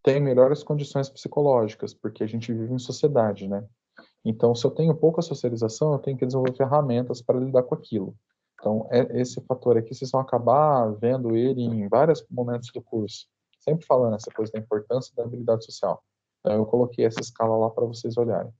tem melhores condições psicológicas, porque a gente vive em sociedade, né? Então, se eu tenho pouca socialização, eu tenho que desenvolver ferramentas para lidar com aquilo. Então, esse fator aqui, vocês vão acabar vendo ele em vários momentos do curso, sempre falando essa coisa da importância da habilidade social. Então, eu coloquei essa escala lá para vocês olharem.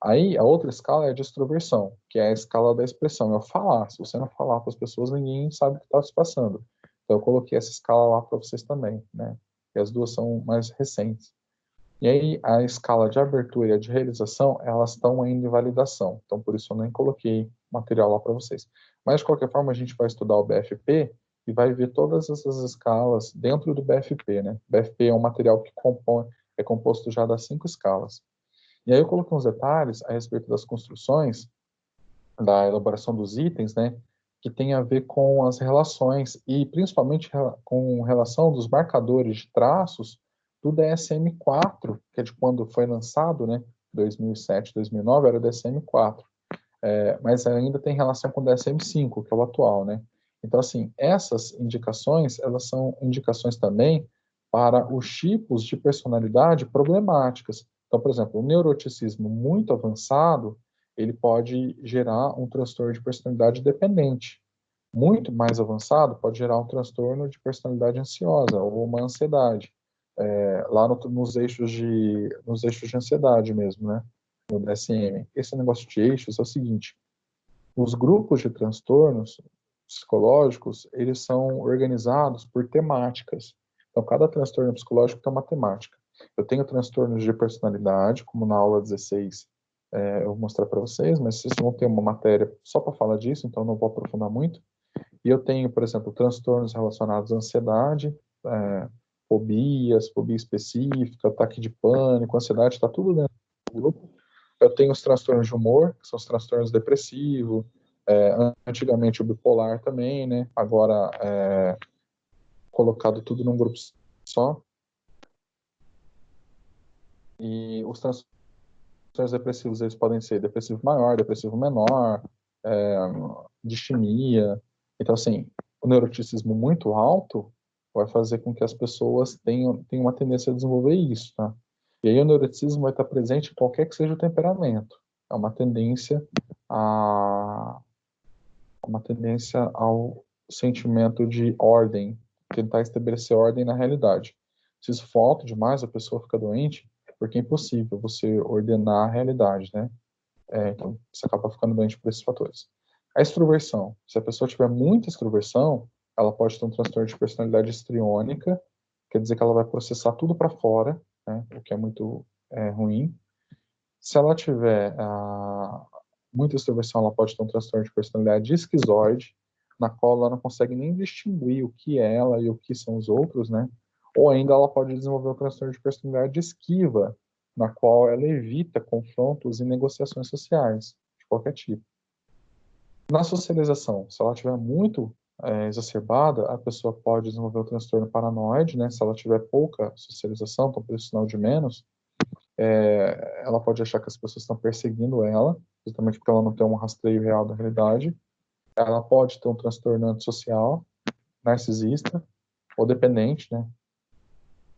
Aí, a outra escala é a de extroversão, que é a escala da expressão, é o falar. Se você não falar para as pessoas, ninguém sabe o que está se passando. Então, eu coloquei essa escala lá para vocês também, né? E as duas são mais recentes. E aí, a escala de abertura e a de realização, elas estão ainda em validação. Então, por isso eu nem coloquei material lá para vocês. Mas, de qualquer forma, a gente vai estudar o BFP e vai ver todas essas escalas dentro do BFP, né? O BFP é um material que é composto já das 5 escalas. E aí eu coloquei uns detalhes a respeito das construções da elaboração dos itens, né, que tem a ver com as relações e principalmente com relação dos marcadores de traços do DSM-4, que é de quando foi lançado, né, 2007, 2009, era o DSM-4, mas ainda tem relação com o DSM-5, que é o atual, né. Então, assim, essas indicações, elas são indicações também para os tipos de personalidade problemáticas. Então, por exemplo, o neuroticismo muito avançado, ele pode gerar um transtorno de personalidade dependente. Muito mais avançado pode gerar um transtorno de personalidade ansiosa ou uma ansiedade, lá nos eixos de ansiedade mesmo, né, no DSM. Esse negócio de eixos é o seguinte: os grupos de transtornos psicológicos, eles são organizados por temáticas. Então, cada transtorno psicológico tem uma temática. Eu tenho transtornos de personalidade, como na aula 16, eu vou mostrar para vocês, mas vocês vão ter uma matéria só para falar disso, então não vou aprofundar muito. E eu tenho, por exemplo, transtornos relacionados à ansiedade, fobia específica, ataque de pânico, ansiedade, está tudo dentro do grupo. Eu tenho os transtornos de humor, que são os transtornos depressivos, antigamente o bipolar também, né? Agora colocado tudo num grupo só. E os transtornos depressivos, eles podem ser depressivo maior, depressivo menor, distimia. Então, assim, o neuroticismo muito alto vai fazer com que as pessoas tenham uma tendência a desenvolver isso, tá? E aí o neuroticismo vai estar presente em qualquer que seja o temperamento. É uma tendência ao sentimento de ordem, tentar estabelecer ordem na realidade. Se isso for alto demais, a pessoa fica doente, porque é impossível você ordenar a realidade, né? Então, você acaba ficando doente por esses fatores. A extroversão. Se a pessoa tiver muita extroversão, ela pode ter um transtorno de personalidade histriônica, quer dizer que ela vai processar tudo para fora, né? O que é muito ruim. Se ela tiver muita extroversão, ela pode ter um transtorno de personalidade esquizoide, na qual ela não consegue nem distinguir o que é ela e o que são os outros, né? Ou ainda ela pode desenvolver um transtorno de personalidade esquiva, na qual ela evita confrontos e negociações sociais, de qualquer tipo. Na socialização, se ela tiver muito exacerbada, a pessoa pode desenvolver o transtorno paranoide, né? Se ela tiver pouca socialização, então por isso sinal de menos, ela pode achar que as pessoas estão perseguindo ela, justamente porque ela não tem um rastreio real da realidade. Ela pode ter um transtorno antissocial, narcisista ou dependente, né?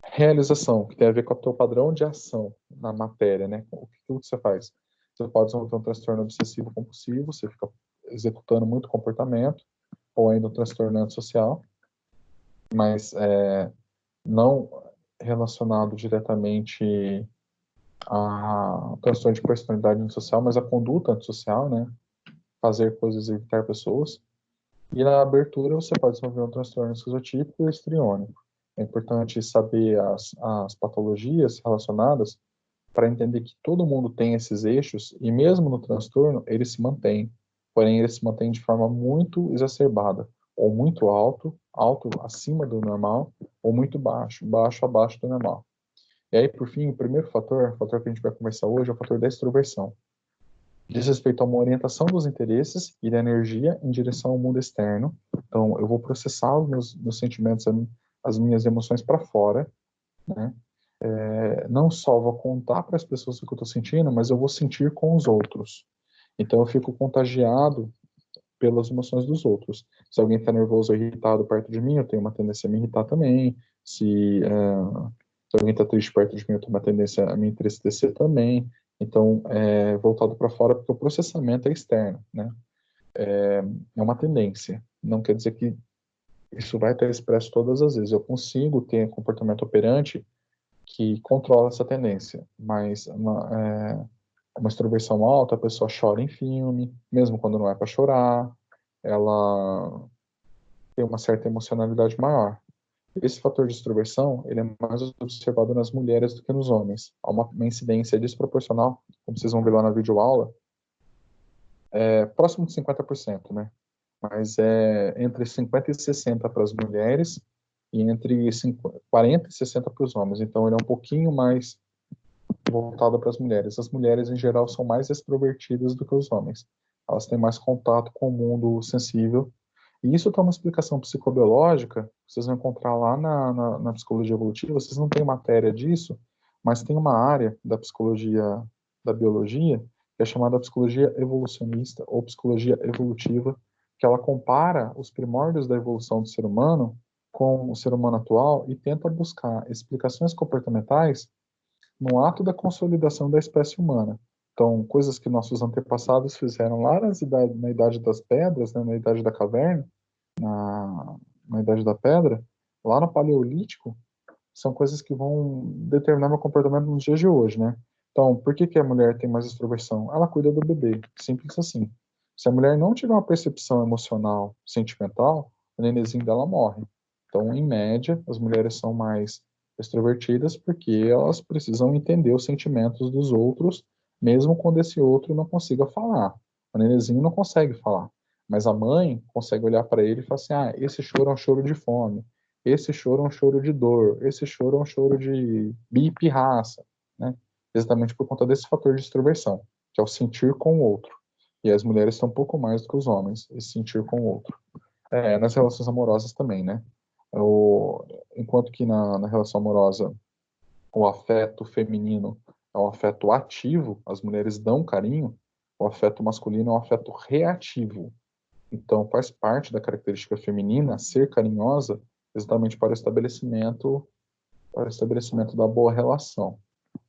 Realização, que tem a ver com o teu padrão de ação na matéria, né? O que você faz? Você pode desenvolver um transtorno obsessivo compulsivo, você fica executando muito comportamento, ou ainda um transtorno antissocial, mas não relacionado diretamente a transtorno de personalidade antissocial, mas a conduta antissocial, né? Fazer coisas e evitar pessoas. E na abertura você pode desenvolver um transtorno esquizotípico e histriônico. É importante saber as patologias relacionadas para entender que todo mundo tem esses eixos e mesmo no transtorno eles se mantêm. Porém, eles se mantêm de forma muito exacerbada, ou muito alto, alto acima do normal, ou muito baixo, baixo abaixo do normal. E aí, por fim, o primeiro fator, o fator que a gente vai conversar hoje, é o fator da extroversão. Diz respeito a uma orientação dos interesses e da energia em direção ao mundo externo. Então, eu vou processar os meus sentimentos, as minhas emoções para fora, né? Não só vou contar para as pessoas o que eu estou sentindo, mas eu vou sentir com os outros. Então, eu fico contagiado pelas emoções dos outros. Se alguém está nervoso ou irritado perto de mim, eu tenho uma tendência a me irritar também. Se alguém está triste perto de mim, eu tenho uma tendência a me entristecer também. Então, voltado para fora, porque o processamento é externo, né? É uma tendência. Não quer dizer que isso vai estar expresso todas as vezes. Eu consigo ter comportamento operante que controla essa tendência, mas uma extroversão alta, a pessoa chora em filme, mesmo quando não é para chorar, ela tem uma certa emocionalidade maior. Esse fator de extroversão, ele é mais observado nas mulheres do que nos homens. Há uma incidência desproporcional, como vocês vão ver lá na videoaula, próximo de 50%, né? Mas é entre 50 e 60 para as mulheres e entre 40 e 60 para os homens. Então, ele é um pouquinho mais voltado para as mulheres. As mulheres, em geral, são mais extrovertidas do que os homens. elas têm mais contato com o mundo sensível. E isso tem uma explicação psicobiológica, vocês vão encontrar lá na psicologia evolutiva, vocês não têm matéria disso, mas tem uma área da psicologia, da biologia, que é chamada psicologia evolucionista ou psicologia evolutiva, que ela compara os primórdios da evolução do ser humano com o ser humano atual e tenta buscar explicações comportamentais no ato da consolidação da espécie humana. Então, coisas que nossos antepassados fizeram lá na Idade das Pedras, né, na Idade da Caverna, na Idade da Pedra, lá no Paleolítico, são coisas que vão determinar meu comportamento nos dias de hoje, né? Então, por que que a mulher tem mais extroversão? Ela cuida do bebê, simples assim. Se a mulher não tiver uma percepção emocional, sentimental, o nenenzinho dela morre. Então, em média, as mulheres são mais extrovertidas porque elas precisam entender os sentimentos dos outros, mesmo quando esse outro não consiga falar. O nenenzinho não consegue falar, mas a mãe consegue olhar para ele e falar assim: ah, esse choro é um choro de fome, esse choro é um choro de dor, esse choro é um choro de bipirraça, né? Exatamente por conta desse fator de extroversão, que é o sentir com o outro. E as mulheres têm um pouco mais do que os homens, esse sentir com o outro. Nas relações amorosas também, né? O, enquanto que na relação amorosa o afeto feminino é um afeto ativo, as mulheres dão carinho, o afeto masculino é um afeto reativo. Então, faz parte da característica feminina ser carinhosa exatamente para o estabelecimento da boa relação.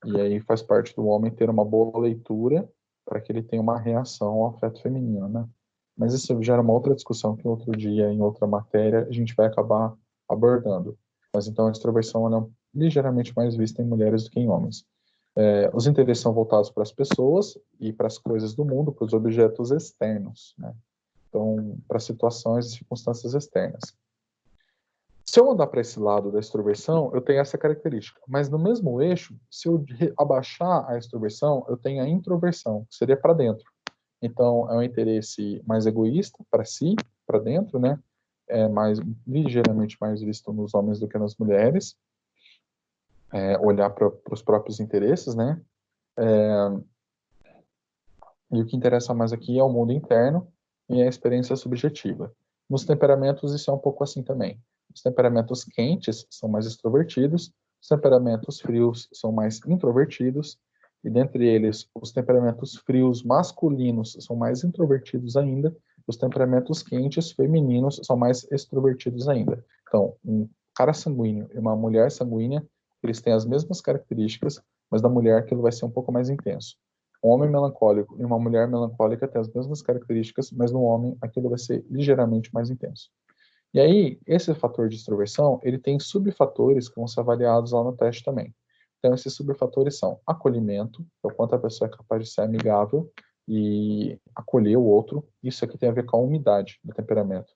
E aí faz parte do homem ter uma boa leitura para que ele tenha uma reação ao afeto feminino, né? Mas isso gera uma outra discussão que outro dia, em outra matéria, a gente vai acabar abordando. Mas então a extroversão ela é ligeiramente mais vista em mulheres do que em homens. Os interesses são voltados para as pessoas e para as coisas do mundo, para os objetos externos, né? Então, para situações e circunstâncias externas. Se eu andar para esse lado da extroversão, eu tenho essa característica. Mas no mesmo eixo, se eu abaixar a extroversão, eu tenho a introversão, que seria para dentro. Então, é um interesse mais egoísta, para si, para dentro, né? É mais, ligeiramente mais visto nos homens do que nas mulheres. Olhar para os próprios interesses, né? E o que interessa mais aqui é o mundo interno e a experiência subjetiva. Nos temperamentos, isso é um pouco assim também. Os temperamentos quentes são mais extrovertidos, os temperamentos frios são mais introvertidos, e dentre eles, os temperamentos frios masculinos são mais introvertidos ainda, os temperamentos quentes femininos são mais extrovertidos ainda. Então, um cara sanguíneo e uma mulher sanguínea, eles têm as mesmas características, mas da mulher aquilo vai ser um pouco mais intenso. Um homem melancólico e uma mulher melancólica têm as mesmas características, mas no homem aquilo vai ser ligeiramente mais intenso. E aí, esse fator de extroversão, ele tem subfatores que vão ser avaliados lá no teste também. Então, esses subfatores são acolhimento, que é o quanto a pessoa é capaz de ser amigável e acolher o outro. Isso aqui tem a ver com a umidade do temperamento.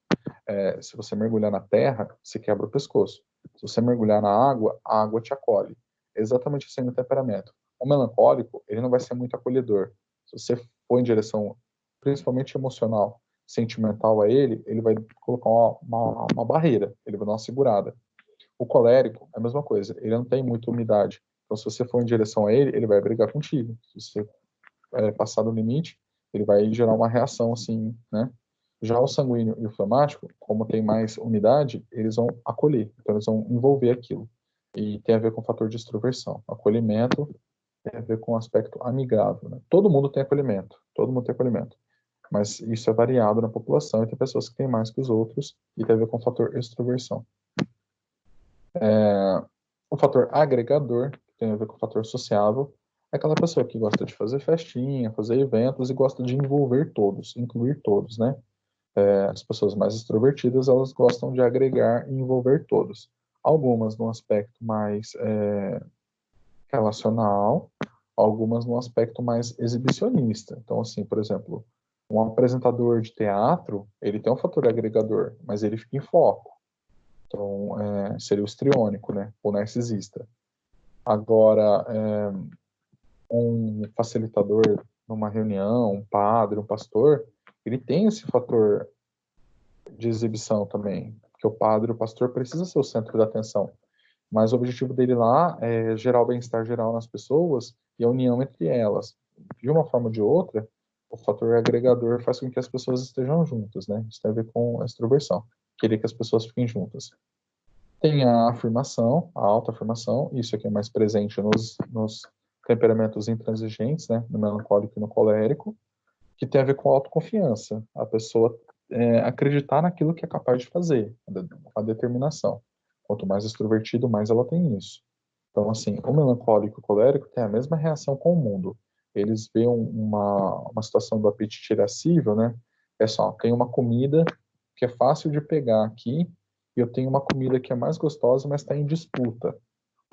Se você mergulhar na terra, você quebra o pescoço. Se você mergulhar na água, a água te acolhe. É exatamente assim no temperamento. O melancólico, ele não vai ser muito acolhedor. Se você for em direção, principalmente emocional, sentimental a ele, ele vai colocar uma barreira, ele vai dar uma segurada. O colérico é a mesma coisa, ele não tem muita umidade. Então, se você for em direção a ele, ele vai brigar contigo. Se você passar do limite, ele vai gerar uma reação assim, né? Já o sanguíneo e o flemático, como tem mais umidade, eles vão acolher, então eles vão envolver aquilo. E tem a ver com o fator de extroversão. Acolhimento tem a ver com o aspecto amigável, né? Todo mundo tem acolhimento, todo mundo tem acolhimento. Mas isso é variado na população e tem pessoas que têm mais que os outros e tem a ver com o fator extroversão. O fator agregador, que tem a ver com o fator sociável, é aquela pessoa que gosta de fazer festinha, fazer eventos e gosta de envolver todos, incluir todos, né? As pessoas mais extrovertidas, elas gostam de agregar e envolver todos. Algumas no aspecto mais relacional, algumas no aspecto mais exibicionista. Então, assim, por exemplo, um apresentador de teatro, ele tem um fator agregador, mas ele fica em foco. Então, seria o histriônico, né? O narcisista. Agora, um facilitador numa reunião, um padre, um pastor, ele tem esse fator de exibição também, porque o padre, o pastor precisa ser o centro da atenção, mas o objetivo dele lá é gerar o bem-estar geral nas pessoas e a união entre elas. De uma forma ou de outra, o fator agregador faz com que as pessoas estejam juntas, né? Isso tem a ver com a extroversão, querer que as pessoas fiquem juntas. Tem a afirmação, a autoafirmação, isso aqui é mais presente nos temperamentos intransigentes, né? No melancólico e no colérico, que tem a ver com a autoconfiança. A pessoa acreditar naquilo que é capaz de fazer, a determinação. Quanto mais extrovertido, mais ela tem isso. Então, assim, o melancólico e o colérico têm a mesma reação com o mundo. Eles veem uma situação do apetite irascível, né? É só, tem uma comida que é fácil de pegar aqui, e eu tenho uma comida que é mais gostosa, mas está em disputa.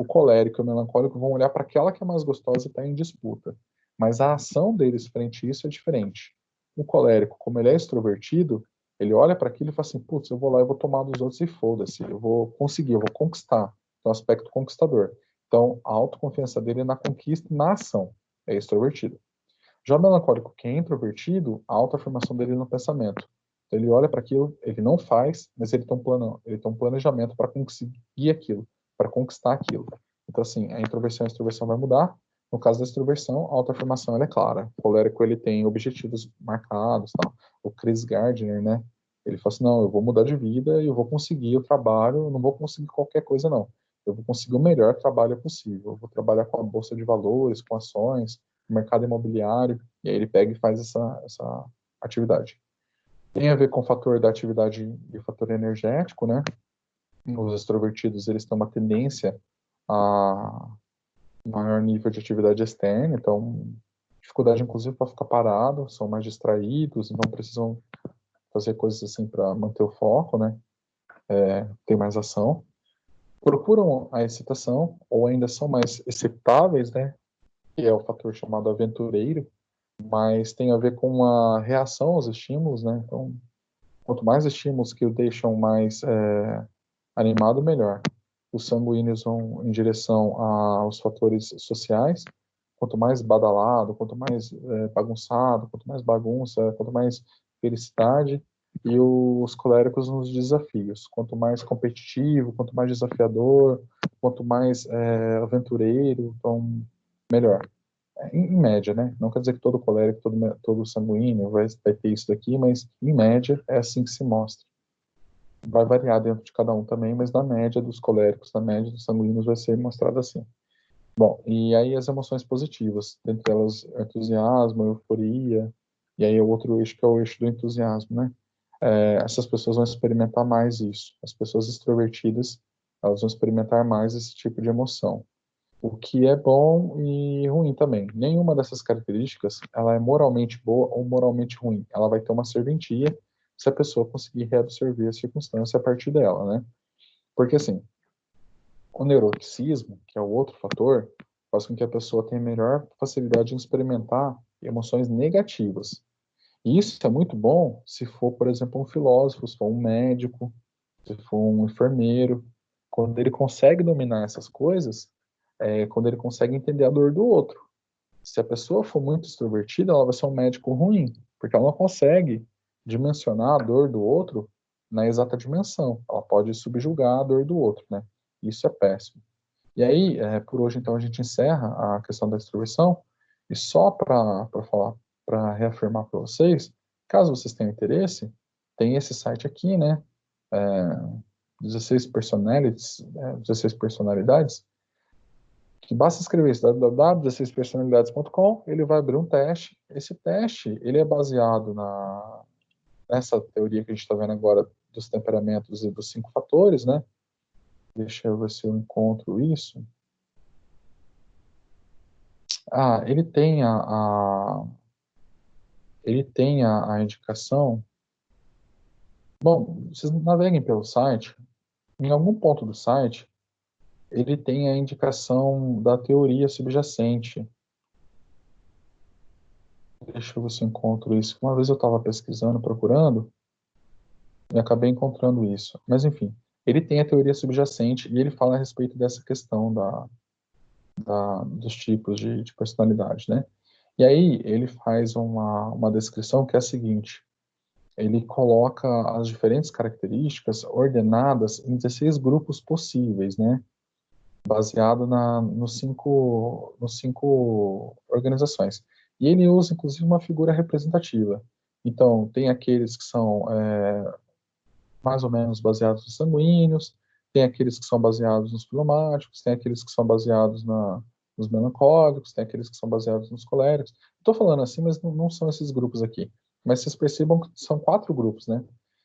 O colérico e o melancólico vão olhar para aquela que é mais gostosa e está em disputa. Mas a ação deles frente a isso é diferente. O colérico, como ele é extrovertido, ele olha para aquilo e fala assim, putz, eu vou lá e vou tomar dos outros e foda-se, eu vou conseguir, eu vou conquistar. Então, aspecto conquistador. Então, a autoconfiança dele é na conquista e na ação. É extrovertido. Já o melancólico, que é introvertido, a autoafirmação dele é no pensamento. Então, ele olha para aquilo, ele não faz, mas ele tem um plano, ele tem um planejamento para conseguir aquilo, para conquistar aquilo. Então, assim, a extroversão vai mudar. No caso da extroversão, a autoafirmação ela é clara. O colérico, ele tem objetivos marcados, tal. O Chris Gardner, né? Ele fala assim, não, eu vou mudar de vida e eu vou conseguir o trabalho, eu não vou conseguir qualquer coisa, não. Eu vou conseguir o melhor trabalho possível. Eu vou trabalhar com a bolsa de valores, com ações, mercado imobiliário, e aí ele pega e faz essa atividade. Tem a ver com o fator da atividade e o fator energético, né? Os extrovertidos, eles têm uma tendência a maior nível de atividade externa, então dificuldade inclusive para ficar parado, são mais distraídos, não precisam fazer coisas assim para manter o foco, né? Tem mais ação. Procuram a excitação, ou ainda são mais excitáveis, né? Que é o fator chamado aventureiro, mas tem a ver com a reação aos estímulos, né? Então, quanto mais estímulos que o deixam mais animado, melhor. Os sanguíneos vão em direção aos fatores sociais. Quanto mais badalado, quanto mais bagunçado, quanto mais bagunça, quanto mais felicidade. E os coléricos nos desafios. Quanto mais competitivo, quanto mais desafiador, quanto mais aventureiro, então melhor. Em média, né? Não quer dizer que todo colérico, todo sanguíneo vai ter isso daqui, mas em média é assim que se mostra. Vai variar dentro de cada um também, mas na média dos coléricos, na média dos sanguíneos vai ser mostrado assim. Bom, e aí as emoções positivas, dentre elas entusiasmo, euforia, e aí o outro eixo que é o eixo do entusiasmo, né? Essas pessoas vão experimentar mais isso. As pessoas extrovertidas, elas vão experimentar mais esse tipo de emoção. O que é bom e ruim também. Nenhuma dessas características, ela é moralmente boa ou moralmente ruim. Ela vai ter uma serventia se a pessoa conseguir reabsorver a circunstância a partir dela, né? Porque assim, o neuroticismo, que é o outro fator, faz com que a pessoa tenha melhor facilidade em experimentar emoções negativas. E isso é muito bom se for, por exemplo, um filósofo, se for um médico, se for um enfermeiro. Quando ele consegue dominar essas coisas, quando ele consegue entender a dor do outro. Se a pessoa for muito extrovertida, ela vai ser um médico ruim, porque ela não consegue dimensionar a dor do outro na exata dimensão. Ela pode subjugar a dor do outro, né? Isso é péssimo. E aí, por hoje, então, a gente encerra a questão da extroversão. E só para falar, para reafirmar para vocês, caso vocês tenham interesse, tem esse site aqui, né? 16 personalities, 16 personalidades, que basta escrever isso, www.16personalidades.com, ele vai abrir um teste. Esse teste, ele é baseado nessa teoria que a gente está vendo agora dos temperamentos e dos 5 fatores, né? Deixa eu ver se eu encontro isso. Ele tem a indicação. Bom, vocês naveguem pelo site. Em algum ponto do site, ele tem a indicação da teoria subjacente. Deixa eu ver se eu encontro isso. Uma vez eu estava pesquisando, procurando, e acabei encontrando isso. Mas, enfim, ele tem a teoria subjacente e ele fala a respeito dessa questão dos tipos de personalidade, né? E aí ele faz uma descrição que é a seguinte: ele coloca as diferentes características ordenadas em 16 grupos possíveis, né? Baseado nos cinco organizações. E ele usa, inclusive, uma figura representativa. Então, tem aqueles que são mais ou menos baseados nos sanguíneos, tem aqueles que são baseados nos filomáticos, tem aqueles que são baseados nos melancólicos, tem aqueles que são baseados nos coléricos. Estou falando assim, mas não são esses grupos aqui. Mas vocês percebam que são 4 grupos, né?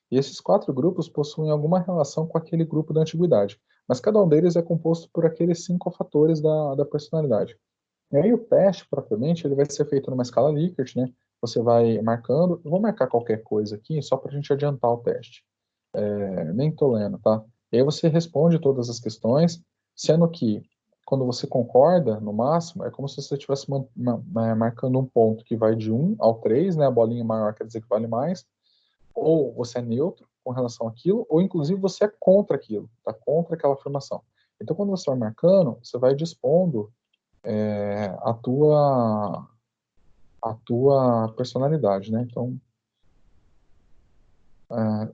E esses 4 grupos possuem alguma relação com aquele grupo da antiguidade. Mas cada um deles é composto por aqueles 5 fatores da personalidade. E aí o teste, propriamente, ele vai ser feito numa escala Likert, né? Você vai marcando, eu vou marcar qualquer coisa aqui, só para a gente adiantar o teste. Nem estou lendo, tá? E aí você responde todas as questões, sendo que, quando você concorda, no máximo, é como se você estivesse marcando um ponto que vai de 1 ao 3, né? A bolinha maior quer dizer que vale mais, ou você é neutro com relação àquilo, ou inclusive você é contra aquilo, tá? Contra aquela afirmação. Então, quando você vai marcando, você vai dispondo a tua personalidade, né? Então,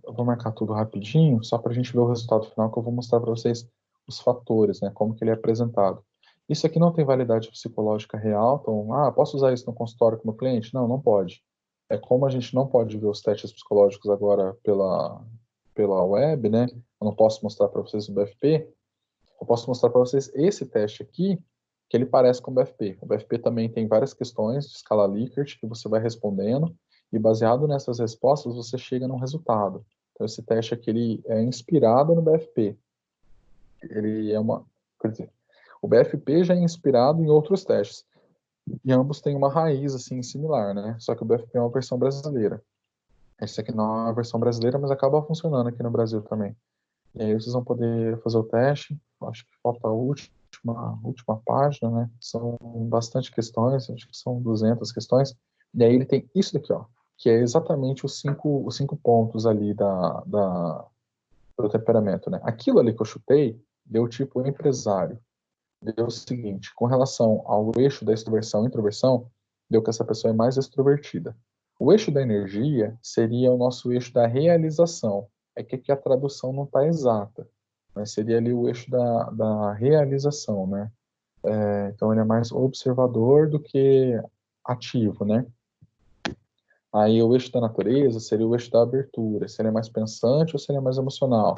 eu vou marcar tudo rapidinho, só para a gente ver o resultado final, que eu vou mostrar para vocês os fatores, né? Como que ele é apresentado. Isso aqui não tem validade psicológica real, então, posso usar isso no consultório com o meu cliente? Não, não pode. É como a gente não pode ver os testes psicológicos agora pela web, né? Eu não posso mostrar para vocês o BFP, eu posso mostrar para vocês esse teste aqui, que ele parece com o BFP. O BFP também tem várias questões de escala Likert que você vai respondendo, e baseado nessas respostas você chega num resultado. Então esse teste aqui ele é inspirado no BFP. Ele é uma, quer dizer, o BFP já é inspirado em outros testes. E ambos têm uma raiz assim similar, né? Só que o BFP é uma versão brasileira. Esse aqui não é uma versão brasileira, mas acaba funcionando aqui no Brasil também. E aí vocês vão poder fazer o teste. Acho que falta a última página, né? São bastante questões, acho que são 200 questões. E aí ele tem isso daqui, ó, que é exatamente os cinco pontos ali do temperamento, né? Aquilo ali que eu chutei deu tipo empresário. Deu o seguinte, com relação ao eixo da extroversão e introversão, deu que essa pessoa é mais extrovertida. O eixo da energia seria o nosso eixo da realização. É que aqui a tradução não está exata, mas seria ali o eixo da realização, né? Então ele é mais observador do que ativo, né? Aí o eixo da natureza seria o eixo da abertura. Seria mais pensante ou seria mais emocional?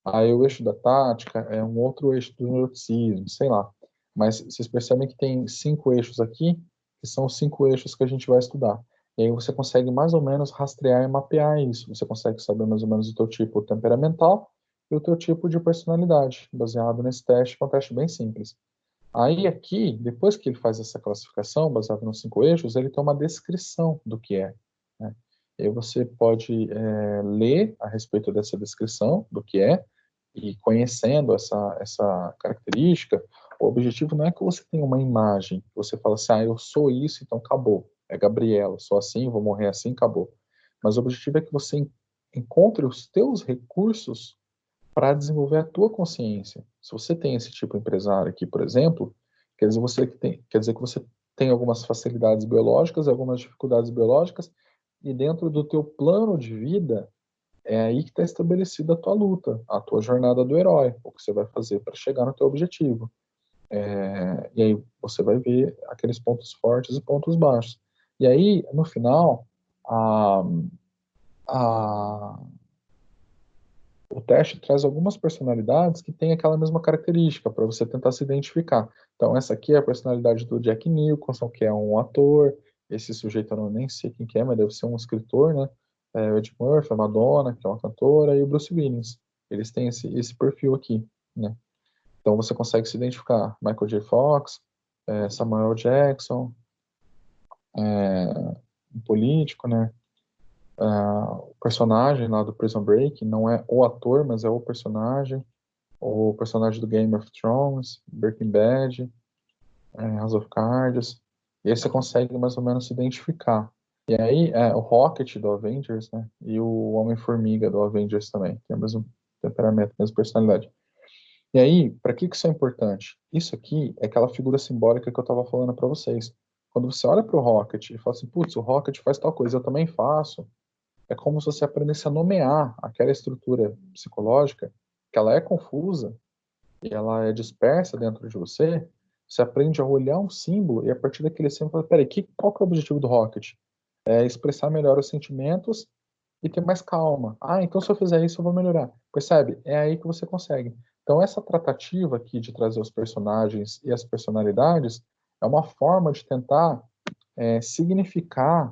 Aí o eixo da tática é um outro eixo do neuroticismo, sei lá. Mas vocês percebem que tem 5 eixos aqui, que são os 5 eixos que a gente vai estudar. E aí você consegue mais ou menos rastrear e mapear isso. Você consegue saber mais ou menos o teu tipo temperamental e o teu tipo de personalidade, baseado nesse teste, que é um teste bem simples. Aí aqui, depois que ele faz essa classificação, baseado nos 5 eixos, ele tem uma descrição do que é, né? E aí você pode ler a respeito dessa descrição do que é, e conhecendo essa característica, o objetivo não é que você tenha uma imagem, que você fala assim, eu sou isso, então acabou. É Gabriela, sou assim, vou morrer assim, acabou. Mas o objetivo é que você encontre os teus recursos para desenvolver a tua consciência. Se você tem esse tipo de empresário aqui, por exemplo, quer dizer que você tem algumas facilidades biológicas, algumas dificuldades biológicas, e dentro do teu plano de vida, é aí que está estabelecida a tua luta, a tua jornada do herói, o que você vai fazer para chegar no teu objetivo. E aí você vai ver aqueles pontos fortes e pontos baixos. E aí, no final, a, a, o teste traz algumas personalidades que têm aquela mesma característica para você tentar se identificar. Então, essa aqui é a personalidade do Jack Nicholson, que é um ator. Esse sujeito eu não nem sei quem que é, mas deve ser um escritor, né? O Ed Murphy, a Madonna, que é uma cantora, e o Bruce Willis. Eles têm esse perfil aqui, né? Então você consegue se identificar. Michael J. Fox, Samuel Jackson, um político, né? O personagem lá do Prison Break não é o ator, mas é o personagem do Game of Thrones, Breaking Bad, House of Cards, e aí você consegue mais ou menos se identificar. E aí, o Rocket do Avengers, né, e o Homem-Formiga do Avengers também, tem o mesmo temperamento, mesma personalidade. E aí, para que isso é importante? Isso aqui é aquela figura simbólica que eu estava falando para vocês. Quando você olha para o Rocket e fala assim, putz, o Rocket faz tal coisa, eu também faço, é como se você aprendesse a nomear aquela estrutura psicológica, que ela é confusa e ela é dispersa dentro de você, Você aprende a olhar um símbolo e a partir daquele símbolo, fala, peraí, qual que é o objetivo do Rocket? É expressar melhor os sentimentos e ter mais calma. Ah, então se eu fizer isso eu vou melhorar. Percebe? É aí que você consegue. Então essa tratativa aqui de trazer os personagens e as personalidades é uma forma de tentar significar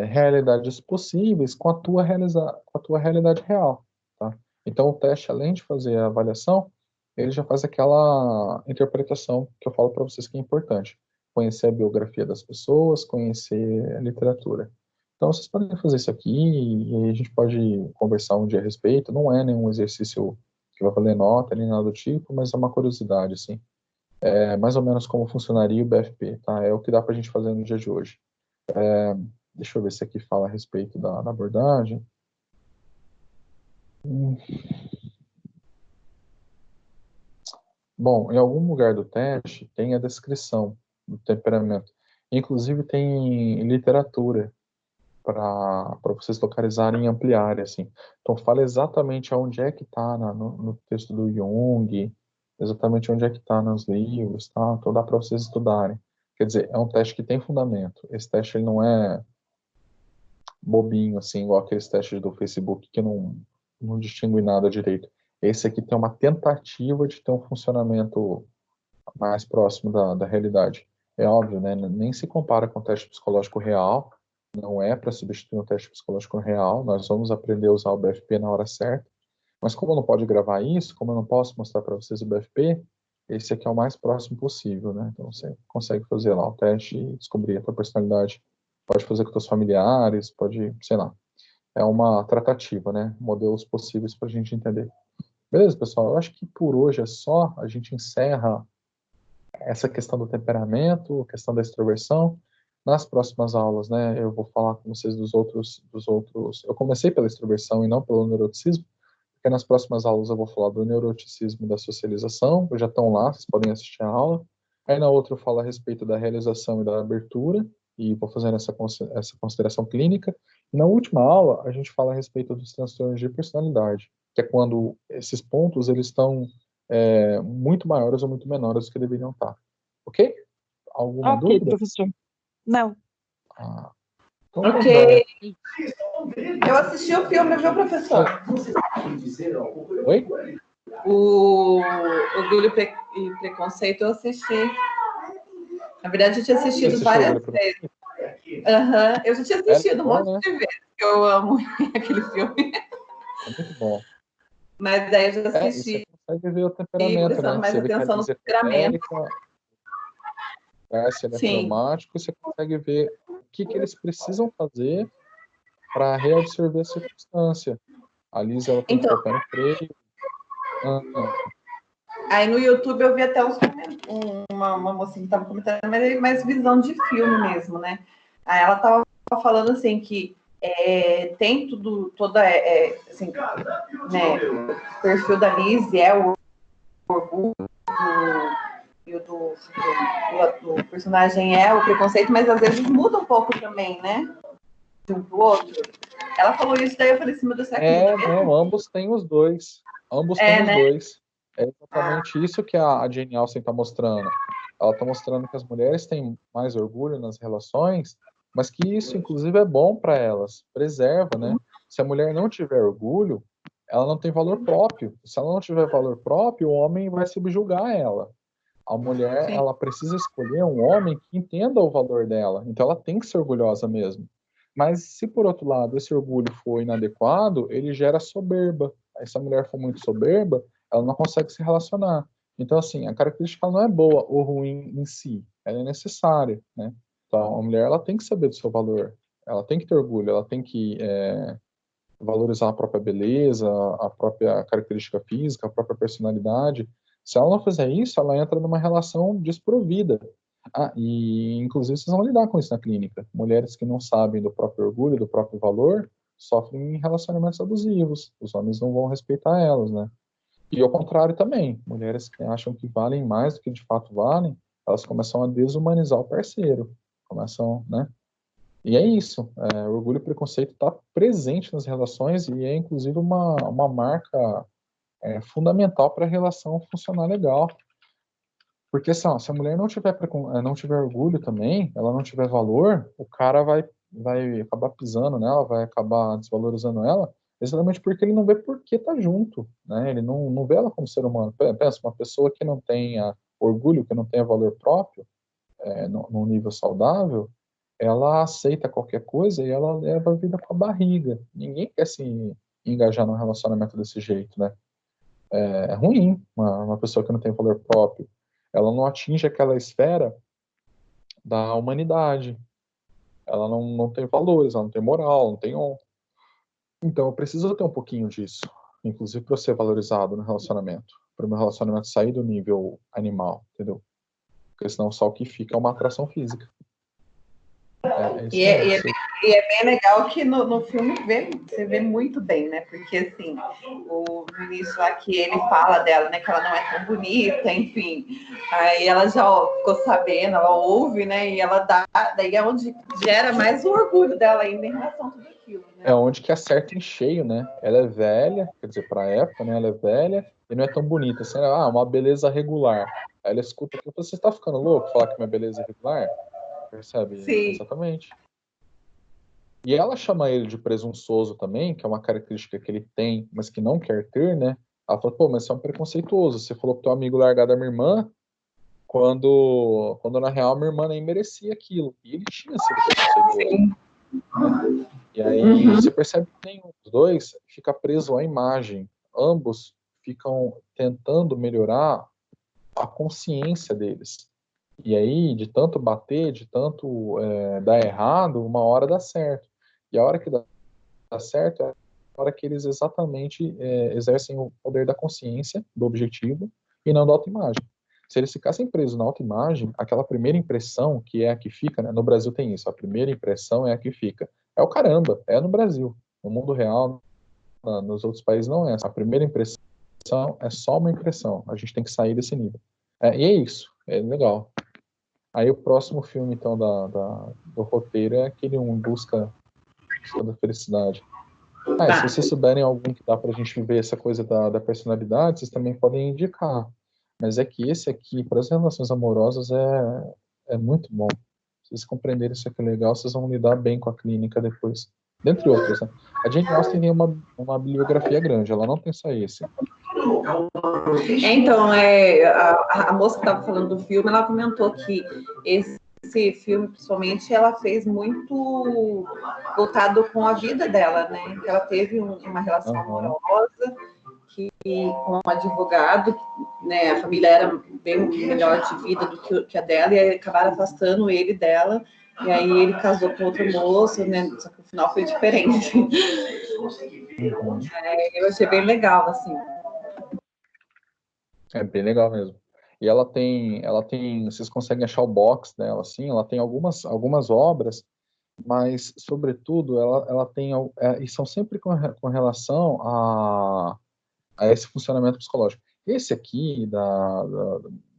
realidades possíveis com a tua realidade real, tá? Então o teste, além de fazer a avaliação, ele já faz aquela interpretação que eu falo para vocês que é importante. Conhecer a biografia das pessoas, conhecer a literatura. Então vocês podem fazer isso aqui e aí a gente pode conversar um dia a respeito. Não é nenhum exercício que vai valer nota nem nada do tipo, mas é uma curiosidade, assim. É mais ou menos como funcionaria o BFP, tá? É o que dá para a gente fazer no dia de hoje. Deixa eu ver se aqui fala a respeito da abordagem. Bom, em algum lugar do teste tem a descrição do temperamento. Inclusive tem literatura para vocês localizarem e ampliarem, assim. Então fala exatamente aonde é que está no texto do Jung, exatamente onde é que está nos livros, tá? Então dá para vocês estudarem. Quer dizer, é um teste que tem fundamento. Esse teste ele não é bobinho, assim, igual aqueles testes do Facebook que não distingue nada direito. Esse aqui tem uma tentativa de ter um funcionamento mais próximo da realidade. É óbvio, né? Nem se compara com o teste psicológico real, não é para substituir um teste psicológico real, nós vamos aprender a usar o BFP na hora certa, mas como eu não pode gravar isso, como eu não posso mostrar para vocês o BFP, esse aqui é o mais próximo possível, né? Então você consegue fazer lá o teste e descobrir a tua personalidade. Pode fazer com teus familiares, pode, sei lá. É uma tratativa, né? Modelos possíveis para a gente entender. Beleza, pessoal? Eu acho que por hoje é só. A gente encerra essa questão do temperamento, a questão da extroversão. Nas próximas aulas, né, eu vou falar com vocês dos outros. Eu comecei pela extroversão e não pelo neuroticismo, porque nas próximas aulas eu vou falar do neuroticismo e da socialização. Já estão lá, vocês podem assistir a aula. Aí na outra eu falo a respeito da realização e da abertura, e vou fazendo essa consideração clínica. E na última aula a gente fala a respeito dos transtornos de personalidade, que é quando esses pontos eles estão muito maiores ou muito menores do que deveriam estar. Ok? Alguma Ok, dúvida? professor. Não. Ah, então tá Ok. bom. Eu assisti o filme, viu, professor? Oi? O Orgulho e Preconceito eu assisti. Na verdade, eu tinha assistido Você várias assistiu vezes. Uhum. Eu já tinha assistido um bom, monte né? de vezes, porque eu amo aquele filme. É muito bom. Mas daí eu já E você assisti, consegue ver o temperamento, prestando né? mais Você vê que a atenção no Lisa é temperamento. colérica, se ele é Sim. fleumático, você consegue ver o que eles precisam fazer para reabsorver a circunstância. A Lisa, ela tem que Então, pôr o pé no freio. aí no YouTube eu vi até uma mocinha que estava comentando, mas é mais visão de filme mesmo, né? Aí ela estava falando assim que tem assim, né? O perfil da Liz é o orgulho e o do personagem é o preconceito, mas às vezes muda um pouco também, né? De um pro outro. Ela falou isso, daí eu falei assim, meu Deus, será que muda mesmo? Não, ambos têm os dois. Ambos têm os né? dois. É exatamente isso que a Jane Austen está mostrando. Ela está mostrando que as mulheres têm mais orgulho nas relações, mas que isso, inclusive, é bom para elas. Preserva, né? Se a mulher não tiver orgulho, ela não tem valor próprio. Se ela não tiver valor próprio, o homem vai subjugar ela. A mulher, Sim. ela precisa escolher um homem que entenda o valor dela. Então, ela tem que ser orgulhosa mesmo. Mas se por outro lado esse orgulho for inadequado, ele gera soberba. Aí se a mulher for muito soberba, ela não consegue se relacionar. Então assim, a característica não é boa ou ruim em si, ela é necessária, né? Então a mulher ela tem que saber do seu valor, ela tem que ter orgulho, ela tem que valorizar a própria beleza, a própria característica física, a própria personalidade. Se ela não fizer isso, ela entra numa relação desprovida. E inclusive vocês vão lidar com isso na clínica. Mulheres que não sabem do próprio orgulho, do próprio valor, sofrem relacionamentos abusivos. Os homens não vão respeitar elas, né? E ao contrário também, mulheres que acham que valem mais do que de fato valem, elas começam a desumanizar o parceiro, começam, né? E é isso, orgulho e preconceito está presente nas relações e é inclusive uma marca fundamental para a relação funcionar legal. Porque assim, ó, se a mulher não tiver orgulho também, ela não tiver valor, o cara vai acabar pisando nela, vai acabar desvalorizando ela, exatamente porque ele não vê por que tá junto, né? Ele não vê ela como ser humano. Pensa, uma pessoa que não tenha orgulho, que não tenha valor próprio, num nível saudável, ela aceita qualquer coisa e ela leva a vida com a barriga. Ninguém quer se engajar num relacionamento desse jeito, né? É ruim uma pessoa que não tem valor próprio. Ela não atinge aquela esfera da humanidade. Ela não tem valores, ela não tem moral, não tem honra. Então, eu preciso ter um pouquinho disso, inclusive para eu ser valorizado no relacionamento, para o meu relacionamento sair do nível animal, entendeu? Porque senão só o que fica é uma atração física. Isso E mesmo. é bem legal que no filme você vê muito bem, né? Porque, assim, o ministro lá que ele fala dela, né? Que ela não é tão bonita, enfim. Aí ela já ficou sabendo, ela ouve, né? E ela daí é onde gera mais o orgulho dela ainda em relação a tudo aquilo, né? É onde que acerta em cheio, né? Ela é velha, quer dizer, para a época, né? Ela é velha e não é tão bonita. Assim, uma beleza regular. Aí ela escuta aquilo, você está ficando louco falar que minha beleza é regular? Percebe? Sim. Exatamente. E ela chama ele de presunçoso também, que é uma característica que ele tem, mas que não quer ter, né? Ela fala, pô, mas você é um preconceituoso. Você falou que teu amigo largado da minha irmã, quando na real a minha irmã nem merecia aquilo. E ele tinha sido preconceituoso. Né? E aí você percebe que nenhum dos dois fica preso à imagem. Ambos ficam tentando melhorar a consciência deles. E aí, de tanto bater, de tanto dar errado, uma hora dá certo. E a hora que dá certo é a hora que eles exatamente exercem o poder da consciência, do objetivo, e não da autoimagem. Se eles ficassem presos na autoimagem, aquela primeira impressão, que é a que fica, né? No Brasil tem isso, a primeira impressão é a que fica. É o caramba, é no Brasil. No mundo real, nos outros países não é. A primeira impressão é só uma impressão. A gente tem que sair desse nível. E é isso, é legal. Aí o próximo filme, então, do roteiro é aquele Em Busca da Felicidade. Se vocês souberem algum que dá pra gente ver essa coisa da personalidade, vocês também podem indicar. Mas é que esse aqui, para as relações amorosas, é muito bom. Se vocês compreenderem isso aqui legal, vocês vão lidar bem com a clínica depois. Dentre outros, né? A Jane Austen tem uma bibliografia grande, ela não tem só esse. Então, a moça que estava falando do filme, ela comentou que esse filme, principalmente, ela fez muito voltado com a vida dela, né? Que ela teve uma relação amorosa com um advogado, né? A família era bem melhor de vida do que a dela, e aí acabaram afastando ele dela, e aí ele casou com outra moça, né? Só que o final foi diferente. Eu achei bem legal, assim. É bem legal mesmo. E ela tem, vocês conseguem achar o box dela, assim, ela tem algumas obras, mas, sobretudo, ela tem, e são sempre com relação a esse funcionamento psicológico. Esse aqui,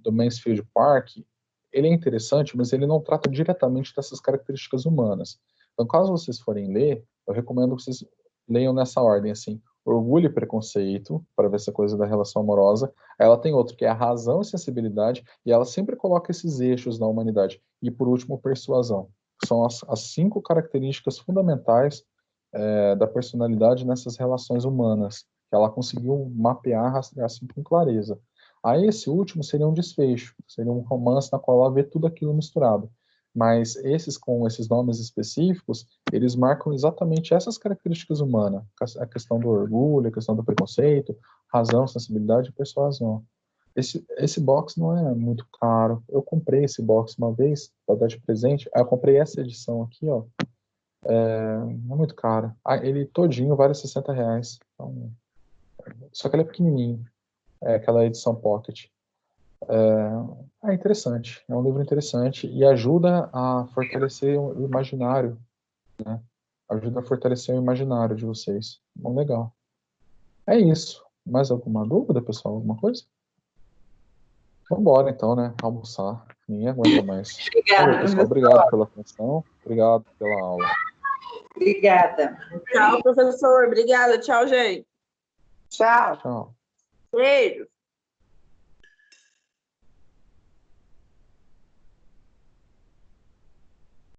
do Mansfield Park, ele é interessante, mas ele não trata diretamente dessas características humanas. Então, caso vocês forem ler, eu recomendo que vocês leiam nessa ordem, assim, Orgulho e Preconceito, para ver essa coisa da relação amorosa. Ela tem outro, que é a Razão e Sensibilidade, e ela sempre coloca esses eixos na humanidade. E, por último, Persuasão. São as 5 características fundamentais da personalidade nessas relações humanas, que ela conseguiu mapear, rastrear assim com clareza. Aí esse último seria um desfecho, seria um romance na qual ela vê tudo aquilo misturado. Mas esses com esses nomes específicos, eles marcam exatamente essas características humanas, a questão do orgulho, a questão do preconceito, razão, sensibilidade e persuasão. Esse box não é muito caro. Eu comprei esse box uma vez para dar de presente. Eu comprei essa edição aqui, ó. Não é muito caro. Ele todinho vale R$60. Então, só que ele é pequenininho. É aquela edição Pocket. É interessante. É um livro interessante e ajuda a fortalecer o imaginário, né? Ajuda a fortalecer o imaginário de vocês. Bom, legal. É isso. Mais alguma dúvida, pessoal? Alguma coisa? Vamos embora, então, né? Almoçar. Ninguém aguenta mais. Obrigada, Pessoal, obrigado pela atenção. Obrigado pela aula. Obrigada. Tchau, professor. Obrigada. Tchau, gente. Tchau. Tchau. Beijo.